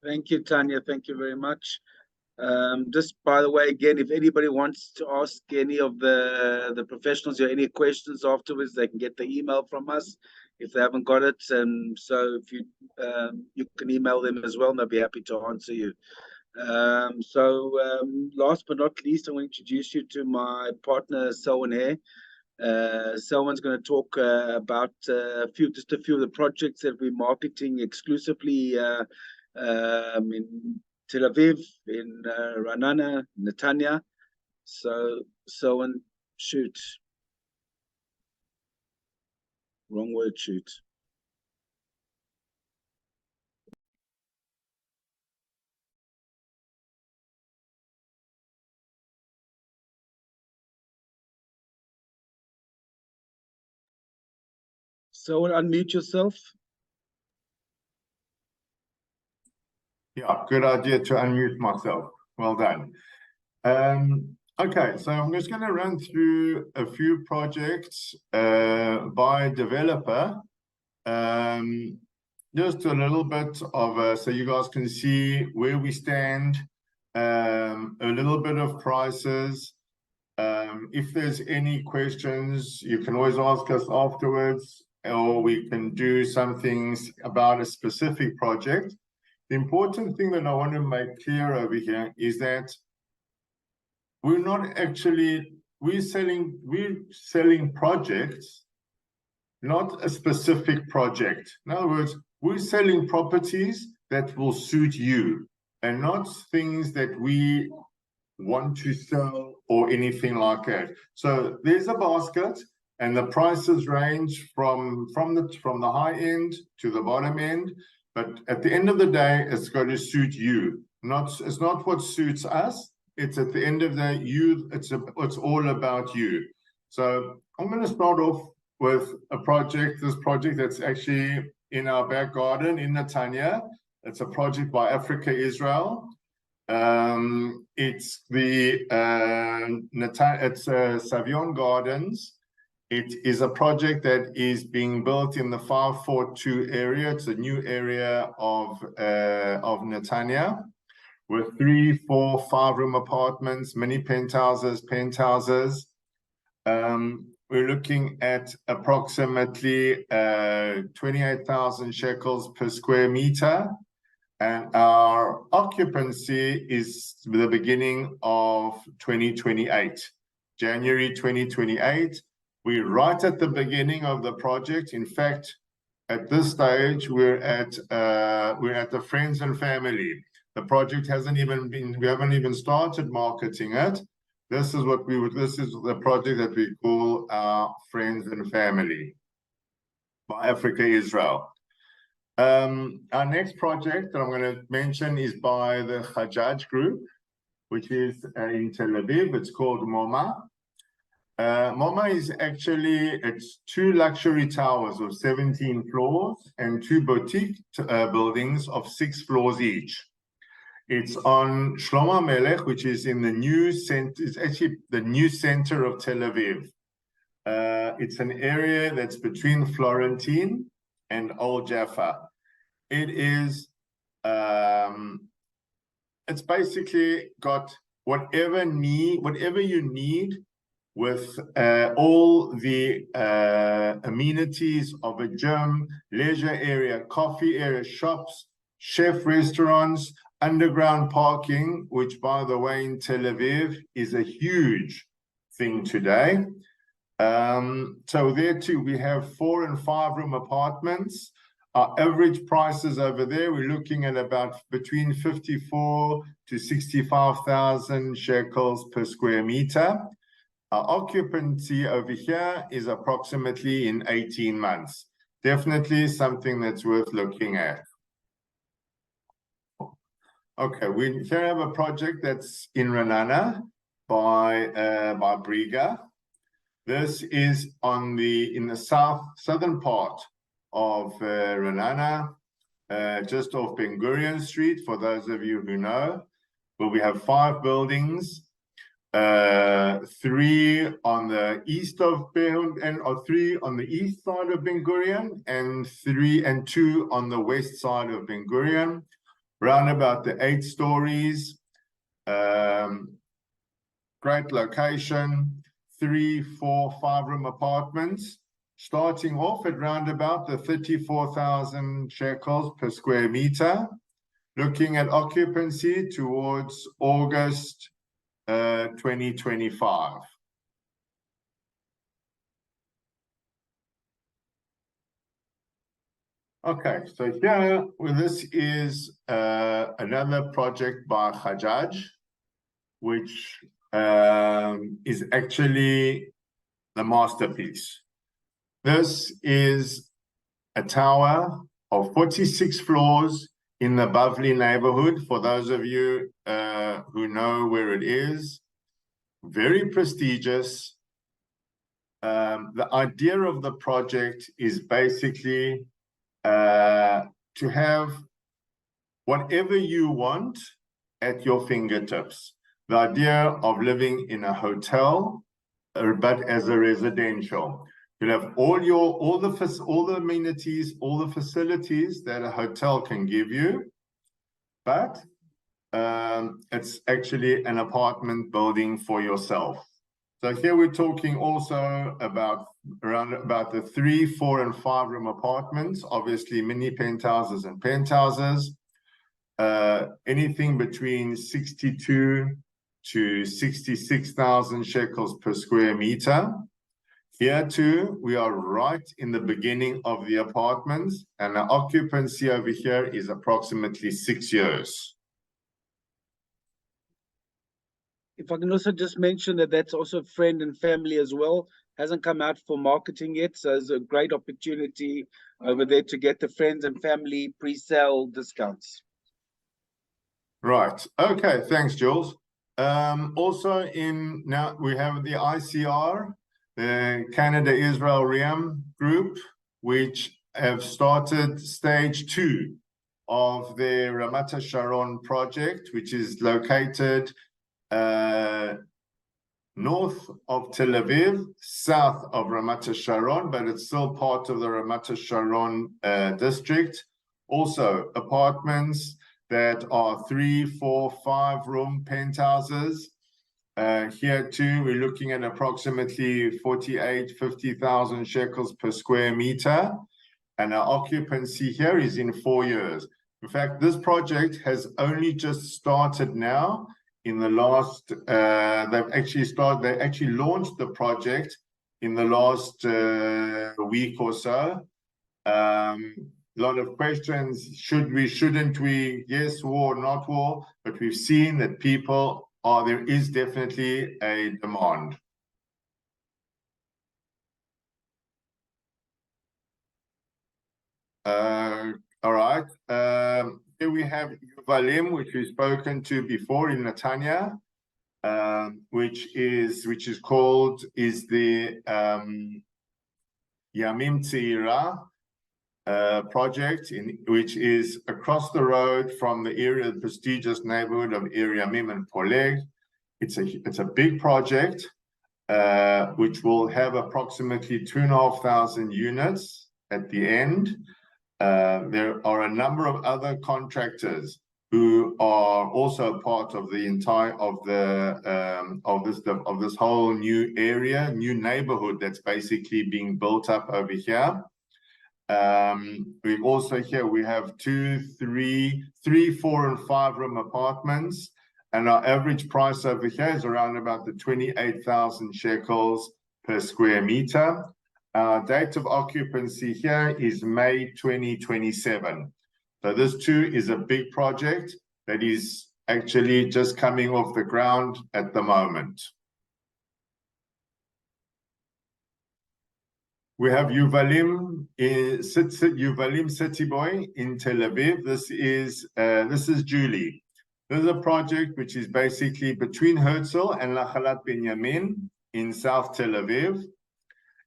Thank you, Tanya. Thank you very much. Just by the way, again, if anybody wants to ask any of the professionals or any questions afterwards, they can get the email from us if they haven't got it. And so if you can email them as well, and they'll be happy to answer you. Last but not least, I want to introduce you to my partner, Selwyn Hare. Selwyn's going to talk about just a few of the projects that we're marketing exclusively in Tel Aviv, in Ra'anana, Netanya. So, Selwyn, shoot. Wrong word, shoot. So unmute yourself. Yeah, good idea to unmute myself. Well done. Okay, so I'm just going to run through a few projects by developer. Just a little bit of so you guys can see where we stand, a little bit of prices. If there's any questions, you can always ask us afterwards, or we can do some things about a specific project. The important thing that I want to make clear over here is that we're not actually, we're selling projects, not a specific project. In other words, we're selling properties that will suit you and not things that we want to sell or anything like that. So there's a basket and the prices range from the high end to the bottom end. But at the end of the day, it's going to suit you. It's not what suits us. It's at the end of the day, it's all about you. So I'm going to start off with this project that's actually in our back garden in Netanya. It's a project by Africa Israel. It's the Savion Gardens. It is a project that is being built in the 542 area. It's a new area of Netanya with 3, 4, 5-room apartments, many penthouses. We're looking at approximately 28,000 shekels per square meter. And our occupancy is the beginning of 2028, January 2028. We're right at the beginning of the project. In fact, at this stage, we're at the friends and family. The project hasn't even been, we haven't even started marketing it. This is the project that we call our friends and family by Africa Israel. Our next project that I'm going to mention is by the Hajjaj Group, which is in Tel Aviv. It's called MoMA. MoMA is actually, it's 2 luxury towers of 17 floors and 2 boutique buildings of 6 floors each. It's on Shlomo Melech, which is in the new center. It's actually the new center of Tel Aviv. It's an area that's between Florentine and Old Jaffa. It is, it's basically got whatever you need with all the amenities of a gym, leisure area, coffee area, shops, chef restaurants, underground parking, which by the way in Tel Aviv is a huge thing today. So there too, we have 4 and 5 room apartments. Our average prices over there, we're looking at about between 54 to 65,000 shekels per square meter. Our occupancy over here is approximately in 18 months. Definitely something that's worth looking at. Okay, we here have a project that's in Renana by Briga. This is in the southern part of Renana, just off Ben Gurion Street, for those of you who know, where we have 5 buildings, 3 on the east of or 3 on the east side of Ben Gurion, and 2 on the west side of Ben Gurion, round about the 8 stories. Great location, 3, 4, 5-room apartments, starting off at round about the 34,000 shekels per square meter, looking at occupancy towards August 2025. Okay, so here, this is another project by Hajjaj, which is actually the masterpiece. This is a tower of 46 floors in the Bavli neighborhood, for those of you who know where it is. Very prestigious. The idea of the project is basically to have whatever you want at your fingertips. The idea of living in a hotel, but as a residential. You'll have all the amenities, all the facilities that a hotel can give you, but it's actually an apartment building for yourself. So here we're talking also about around about the 3, 4, and 5-room apartments, obviously mini penthouses and penthouses, anything between 62 to 66,000 shekels per square meter. Here too, we are right in the beginning of the apartments, and the occupancy over here is approximately 6 years. If I can also just mention that that's also friend and family as well. Hasn't come out for marketing yet, so it's a great opportunity over there to get the friends and family pre-sale discounts. Right. Okay. Thanks, Jules. Also now we have the ICR, the Canada-Israel RIAM group, which have started stage 2 of the Ramat Sharon project, which is located north of Tel Aviv, south of Ramat Sharon, but it's still part of the Ramat Sharon district. Also, apartments that are 3, 4, 5-room penthouses. Here too, we're looking at approximately 50,000 shekels per square meter. And our occupancy here is in 4 years. In fact, this project has only just started now. In the last, they actually launched the project in the last week or so. A lot of questions, should we, shouldn't we, yes, war, not war, but we've seen that there is definitely a demand. All right, here we have Yuvalim, which we've spoken to before in Netanya, which is the Yamim Tzira project, which is across the road from the prestigious neighborhood of Ir Yamim and Poleg. It's a big project, which will have approximately 2,500 units at the end. There are a number of other contractors who are also part of the entire of this whole new area, new neighborhood that's basically being built up over here. We also here we have 2, 3, 4, and 5-room apartments, and our average price over here is around about the 28,000 shekels per square meter. Our date of occupancy here is May 2027. So this too is a big project that is actually just coming off the ground at the moment. We have Yuvalim City Boy in Tel Aviv. This is Julie. This is a project which is basically between Herzl and Lachalat Binyamin in South Tel Aviv.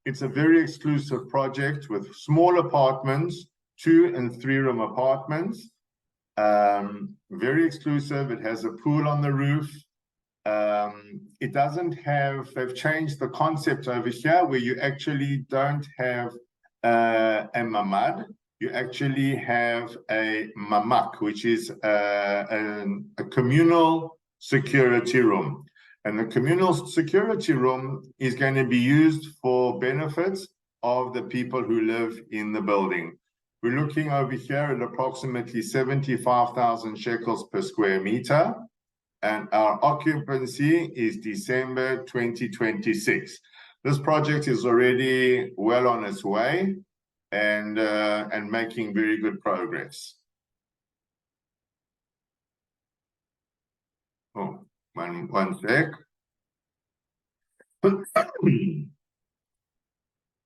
It's a very exclusive project with small apartments, 2- and 3-room apartments. Very exclusive. It has a pool on the roof. It doesn't have, they've changed the concept over here where you actually don't have a mamad. You actually have a mamak, which is a communal security room. And the communal security room is going to be used for benefits of the people who live in the building. We're looking over here at approximately 75,000 shekels per square meter. And our occupancy is December 2026. This project is already well on its way and making very good progress. Oh, one sec.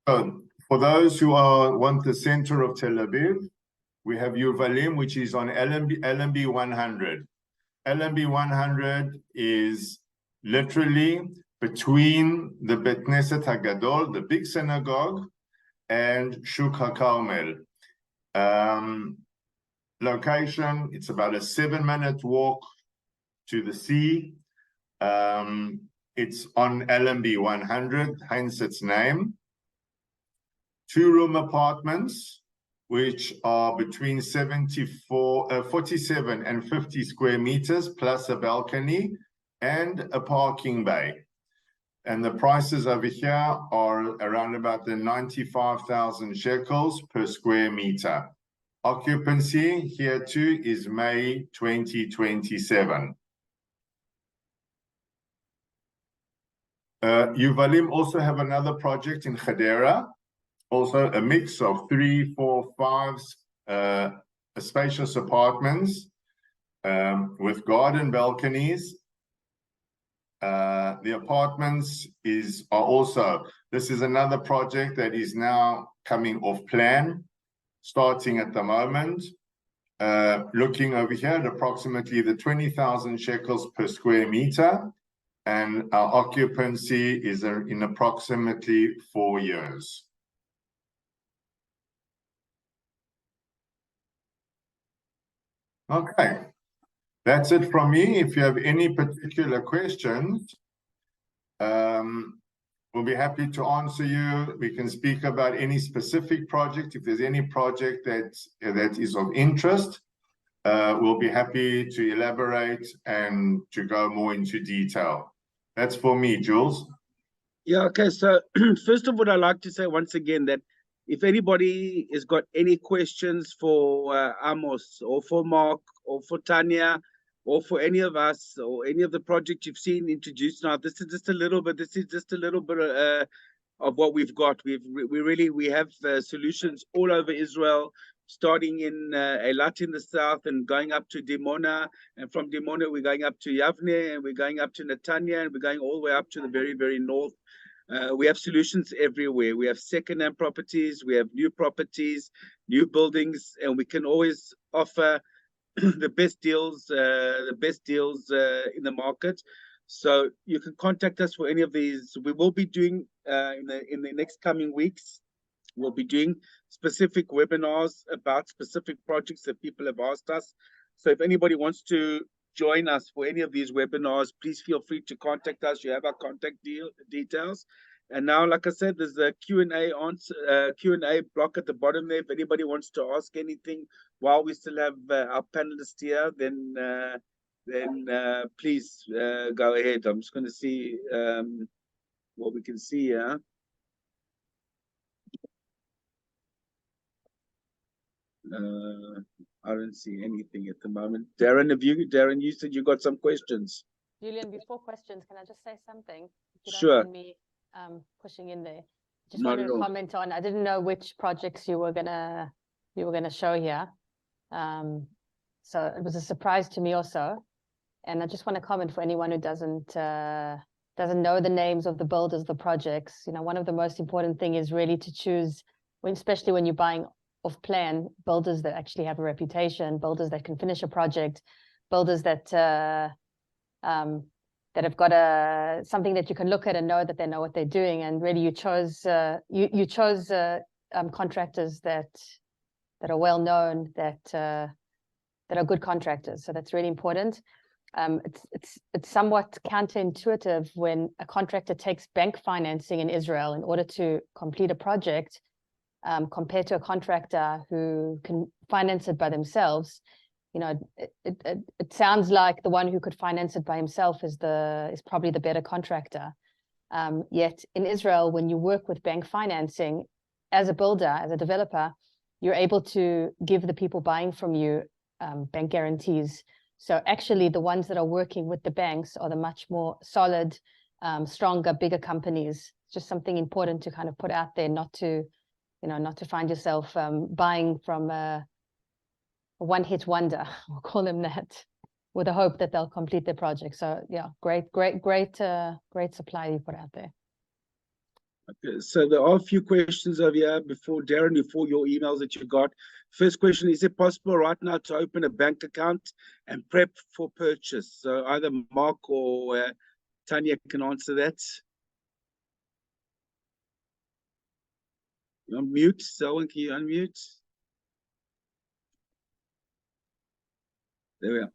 So for those who want the center of Tel Aviv, we have Yuvalim, which is on LMB 100. LMB 100 is literally between the Bet Knesset HaGadol, the big synagogue, and Shuk HaKarmel. Location, it's about a 7-minute walk to the sea. It's on LMB 100, hence its name. 2-room apartments, which are between 47 and 50 square meters, plus a balcony and a parking bay. And the prices over here are around about the 95,000 shekels per square meter. Occupancy here too is May 2027. Yuvalim also have another project in Hadera, also a mix of 3, 4, 5 spacious apartments with garden balconies. The apartments are also, this is another project that is now coming off plan, starting at the moment. Looking over here at approximately the 20,000 shekels per square meter, and our occupancy is in approximately 4 years. Okay, that's it from me. If you have any particular questions, we'll be happy to answer you. We can speak about any specific project. If there's any project that is of interest, we'll be happy to elaborate and to go more into detail. That's for me, Jules. Yeah, okay. So first of all, I'd like to say once again that if anybody has got any questions for Amos or for Mark or for Tanya or for any of us or any of the projects you've seen introduced now, this is just a little bit. This is just a little bit of what we've got. We have solutions all over Israel, starting in Eilat in the south and going up to Dimona, and from Dimona we're going up to Yavne, and we're going up to Netanya, and we're going all the way up to the very, very north. We have solutions everywhere. We have second-hand properties, we have new properties, new buildings, and we can always offer the best deals in the market. So you can contact us for any of these. We will be doing in the next coming weeks. We'll be doing specific webinars about specific projects that people have asked us. So if anybody wants to join us for any of these webinars, please feel free to contact us. You have our contact details. And now, like I said, there's a Q&A block at the bottom there. If anybody wants to ask anything while we still have our panelists here, then please go ahead. I'm just going to see what we can see here. I don't see anything at the moment. Darren, you said you got some questions. Julian, before questions, can I just say something? Sure. pushing in there. Just Not wanted at to all. comment on, I didn't know which projects you were gonna show here. So it was a surprise to me also. And I just want to comment for anyone who doesn't know the names of the builders of the projects. You know, one of the most important thing is really to choose, especially when you're buying off plan, builders that actually have a reputation, builders that can finish a project, builders that that have got something that you can look at and know that they know what they're doing. And really, you chose contractors that are well known, that are good contractors. So that's really important. It's somewhat counterintuitive when a contractor takes bank financing in Israel in order to complete a project, compared to a contractor who can finance it by themselves. You know, it sounds like the one who could finance it by himself is probably the better contractor. Yet in Israel, when you work with bank financing, as a builder, as a developer, you're able to give the people buying from you bank guarantees. So actually, the ones that are working with the banks are the much more solid, stronger, bigger companies. It's just something important to kind of put out there, not to find yourself buying from a one-hit wonder, we'll call them that, with the hope that they'll complete their project. So yeah, great supply you put out there. Okay, so there are a few questions over here before Darren, before your emails that you got. First question, is it possible right now to open a bank account and prep for purchase? So either Mark or Tanya can answer that. You're on mute. Selwyn, can you unmute? There we are.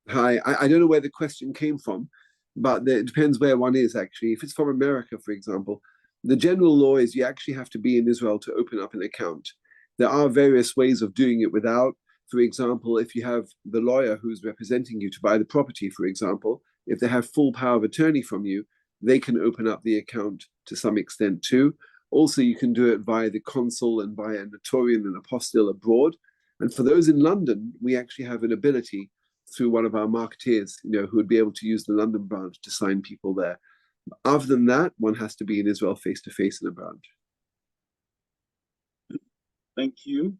Hi, I don't know where the question came from, but it depends where one is actually. If it's from America, for example, the general law is you actually have to be in Israel to open up an account. There are various ways of doing it without. For example, if you have the lawyer who's representing you to buy the property, for example, if they have full power of attorney from you, they can open up the account to some extent too. Also, you can do it via the consul and via a notarian and apostille abroad. And for those in London, we actually have an ability through one of our marketeers, who would be able to use the London branch to sign people there. Other than that, one has to be in Israel face-to-face in a branch. Thank you.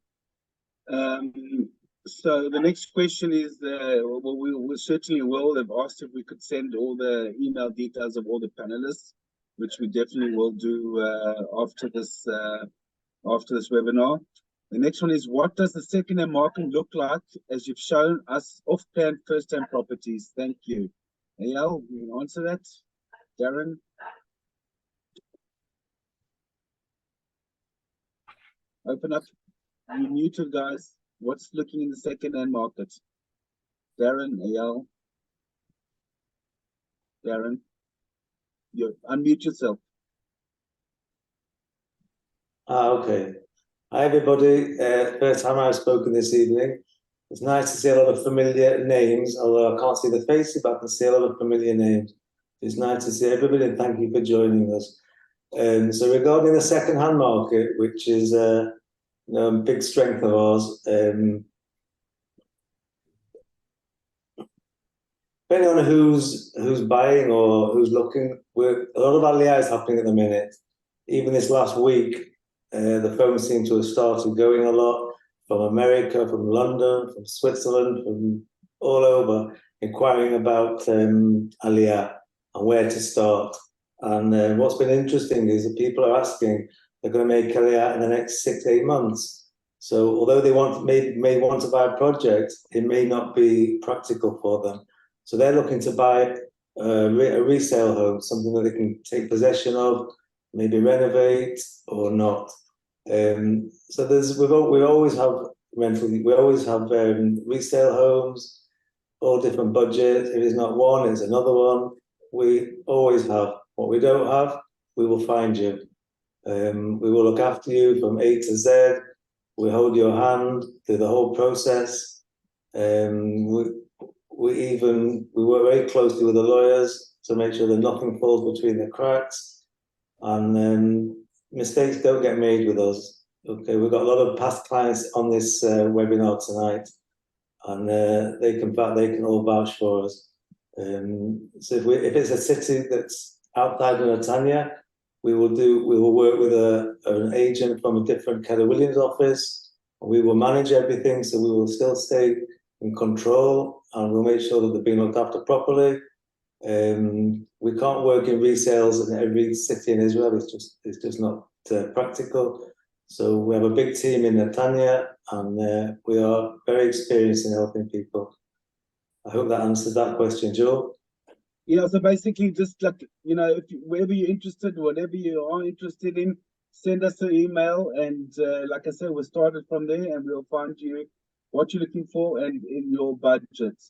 So the next question is, well, we certainly will have asked if we could send all the email details of all the panelists, which we definitely will do after this webinar. The next one is, what does the second-hand market look like as you've shown us off-plan first-hand properties? Thank you. Eyal, you can answer that? Darren? Open up. You're muted, guys. What's looking in the second-hand market? Darren, Eyal? Darren? You unmute yourself. Okay. Hi, everybody. First time I've spoken this evening. It's nice to see a lot of familiar names, although I can't see the faces, but I can see a lot of familiar names. It's nice to see everybody, and thank you for joining us. So regarding the second-hand market, which is a big strength of ours, depending on who's buying or who's looking, a lot of aliyah is happening at the minute. Even this last week, the phones seem to have started going a lot from America, from London, from Switzerland, from all over, inquiring about aliyah and where to start. And what's been interesting is that people are asking, they're going to make aliyah in the next 6 to 8 months. So although they may want to buy a project, it may not be practical for them. So they're looking to buy a resale home, something that they can take possession of, maybe renovate or not. So we always have rental. We always have resale homes, all different budgets. If it's not one, it's another one. We always have. What we don't have, we will find you. We will look after you from A to Z. We hold your hand through the whole process. We work very closely with the lawyers to make sure that nothing falls between the cracks, and mistakes don't get made with us. Okay, we've got a lot of past clients on this webinar tonight, and they can all vouch for us. So if it's a city that's outside of Netanya, we will work with an agent from a different Keller Williams office. We will manage everything, so we will still stay in control, and we'll make sure that they're being looked after properly. We can't work in resales in every city in Israel. It's just not practical. So we have a big team in Netanya, and we are very experienced in helping people. I hope that answers that question, Joe. Yeah, so basically just like, wherever you're interested, whatever you are interested in, send us an email, and like I said, we'll start it from there, and we'll find you what you're looking for and in your budget.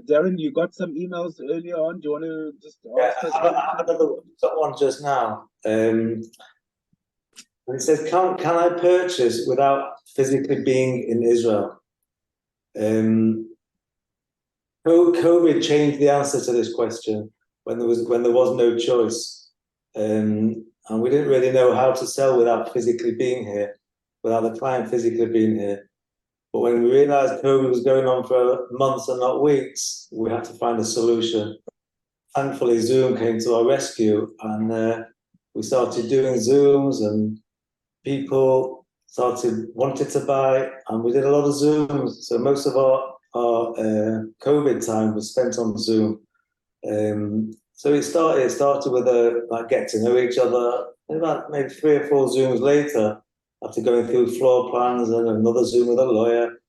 Darren, you got some emails earlier on. Do you want to just ask us? I got one just now. And it says, can I purchase without physically being in Israel? COVID changed the answer to this question when there was no choice, and we didn't really know how to sell without physically being here, without the client physically being here. But when we realized COVID was going on for months and not weeks, we had to find a solution. Thankfully, Zoom came to our rescue, and we started doing Zooms, and people wanted to buy, and we did a lot of Zooms. So most of our COVID time was spent on Zoom. So it started with like get to know each other. About maybe 3 or 4 Zooms later, after going through floor plans and another Zoom with a lawyer,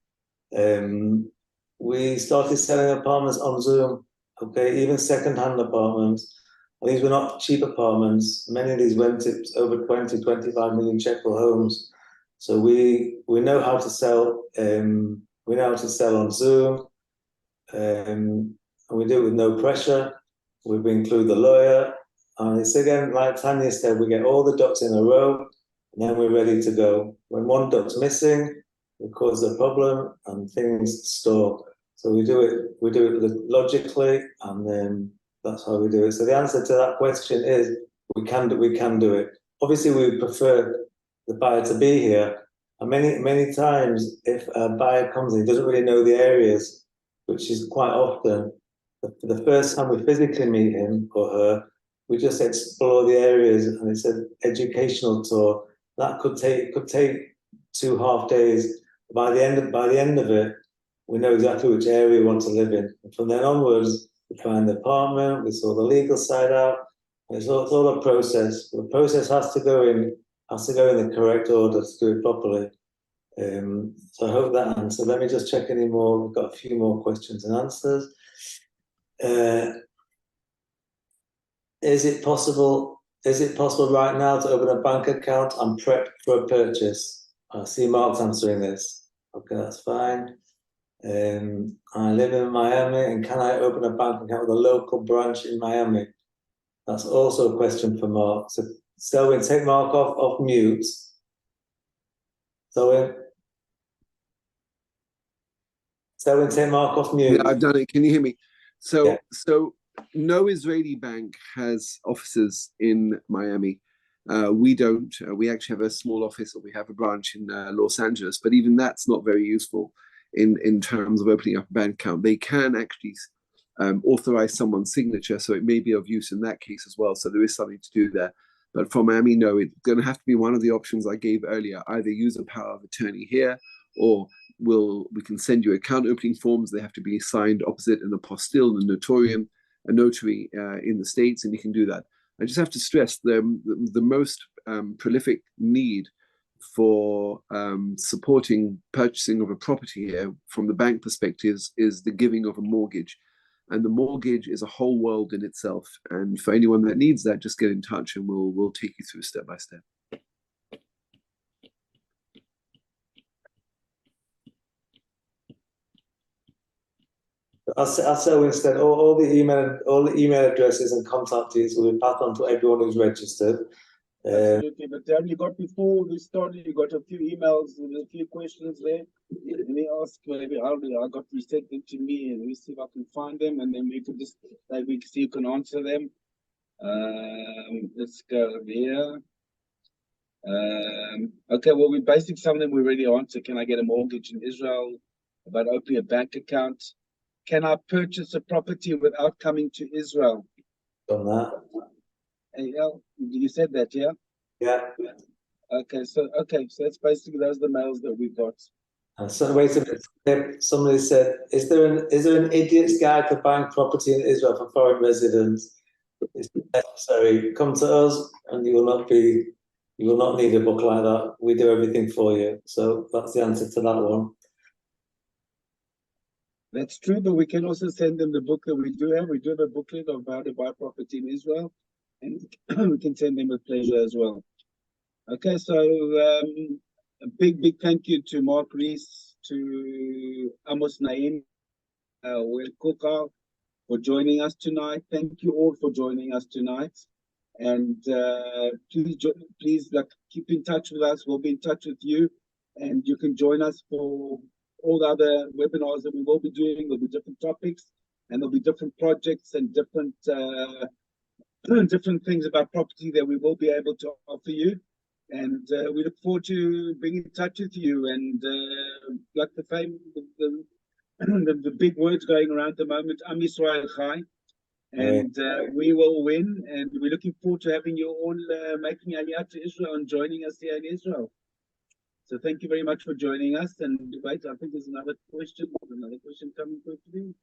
we started selling apartments on Zoom. Okay, even second-hand apartments. These were not cheap apartments. Many of these went to over 20, 25 million shekel homes. So we know how to sell. We know how to sell on Zoom, and we do it with no pressure. We include the lawyer, and it's again like Tanya said. We get all the ducks in a row, and then we're ready to go. When one duck's missing, it causes a problem, and things stall. So we do it logically, and then that's how we do it. So the answer to that question is we can do it. Obviously, we prefer the buyer to be here. And many times, if a buyer comes in, he doesn't really know the areas, which is quite often. The first time we physically meet him or her, we just explore the areas, and it's an educational tour. That could take 2 half days. By the end of it, we know exactly which area we want to live in. And from then onwards, we find the apartment, we sort the legal side out. It's all a process. The process has to go in the correct order to do it properly. So I hope that answered. Let me just check any more. We've got a few more questions and answers. Is it possible right now to open a bank account and prep for a purchase? I see Mark's answering this. Okay, that's fine. I live in Miami, and can I open a bank account with a local branch in Miami? That's also a question for Mark. So Selwyn, take Mark off mute. Selwyn, take Mark off mute. Yeah, I've done it. Can you hear me? So, Yeah. So no Israeli bank has offices in Miami. We don't. We actually have a small office, or we have a branch in Los Angeles, but even that's not very useful in terms of opening up a bank account. They can actually authorize someone's signature, so it may be of use in that case as well. So there is something to do there. But for Miami, no, it's going to have to be one of the options I gave earlier. Either use a power of attorney here, or we can send you account opening forms. They have to be signed opposite an apostille, a notarian, a notary in the States, and you can do that. I just have to stress the most prolific need for supporting purchasing of a property here from the bank perspective is the giving of a mortgage. And the mortgage is a whole world in itself. And for anyone that needs that, just get in touch, and we'll take you through step by step. I'll say instead all the email addresses and contact details will be passed on to everyone who's registered. Absolutely, but Darren, you got before we started, you got a few emails with a few questions there. Let me ask, maybe I got you sent them to me, and let me see if I can find them, and then we can just maybe see you can answer them. Let's go here. Okay, well, we basically some of them we already answered. Can I get a mortgage in Israel? About opening a bank account. Can I purchase a property without coming to Israel? Done that. You said that, yeah? Yeah. Okay, so that's basically those are the mails that we got. So wait a minute. Somebody said, is there an idiot's guide for buying property in Israel for foreign residents? It's necessary. Come to us, and you will not need a book like that. We do everything for you. So that's the answer to that one. That's true, but we can also send them the book that we do have. We do have a booklet of how to buy property in Israel, and we can send them with pleasure as well. Okay, so a big thank you to Mark Rees, to Amos Naim, Will Kukar for joining us tonight. Thank you all for joining us tonight. And please keep in touch with us. We'll be in touch with you, and you can join us for all the other webinars that we will be doing. There'll be different topics, and there'll be different projects and different different things about property that we will be able to offer you. And we look forward to being in touch with you. And like the big words going around at the moment, Am Yisrael Chai. And we will win. And we're looking forward to having you all making Aliyah to Israel and joining us here in Israel. So thank you very much for joining us. And wait, I think there's another question. Coming quickly.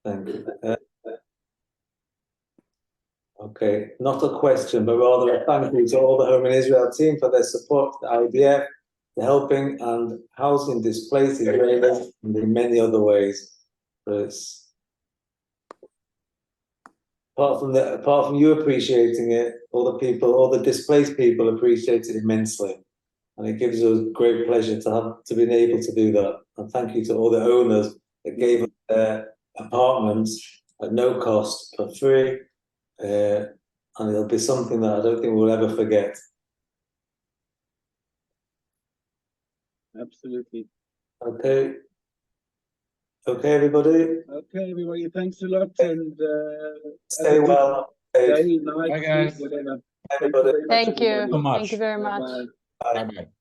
Thank you. Okay, not a question, but rather a thank you to all the Home in Israel team for their support, the IDF, the helping and housing displaced Israelis, and in many other ways. But it's apart from you appreciating it, all the displaced people appreciate it immensely, and it gives us great pleasure to be able to do that. And thank you to all the owners that gave us their apartments at no cost for free. And it'll be something that I don't think we'll ever forget. Absolutely. Okay, everybody. Okay, everybody. Thanks a lot, and stay well. Day, night, Bye, guys. whatever. Everybody. Thank you. So much. Thank you very much. Bye-bye. Bye. Bye-bye.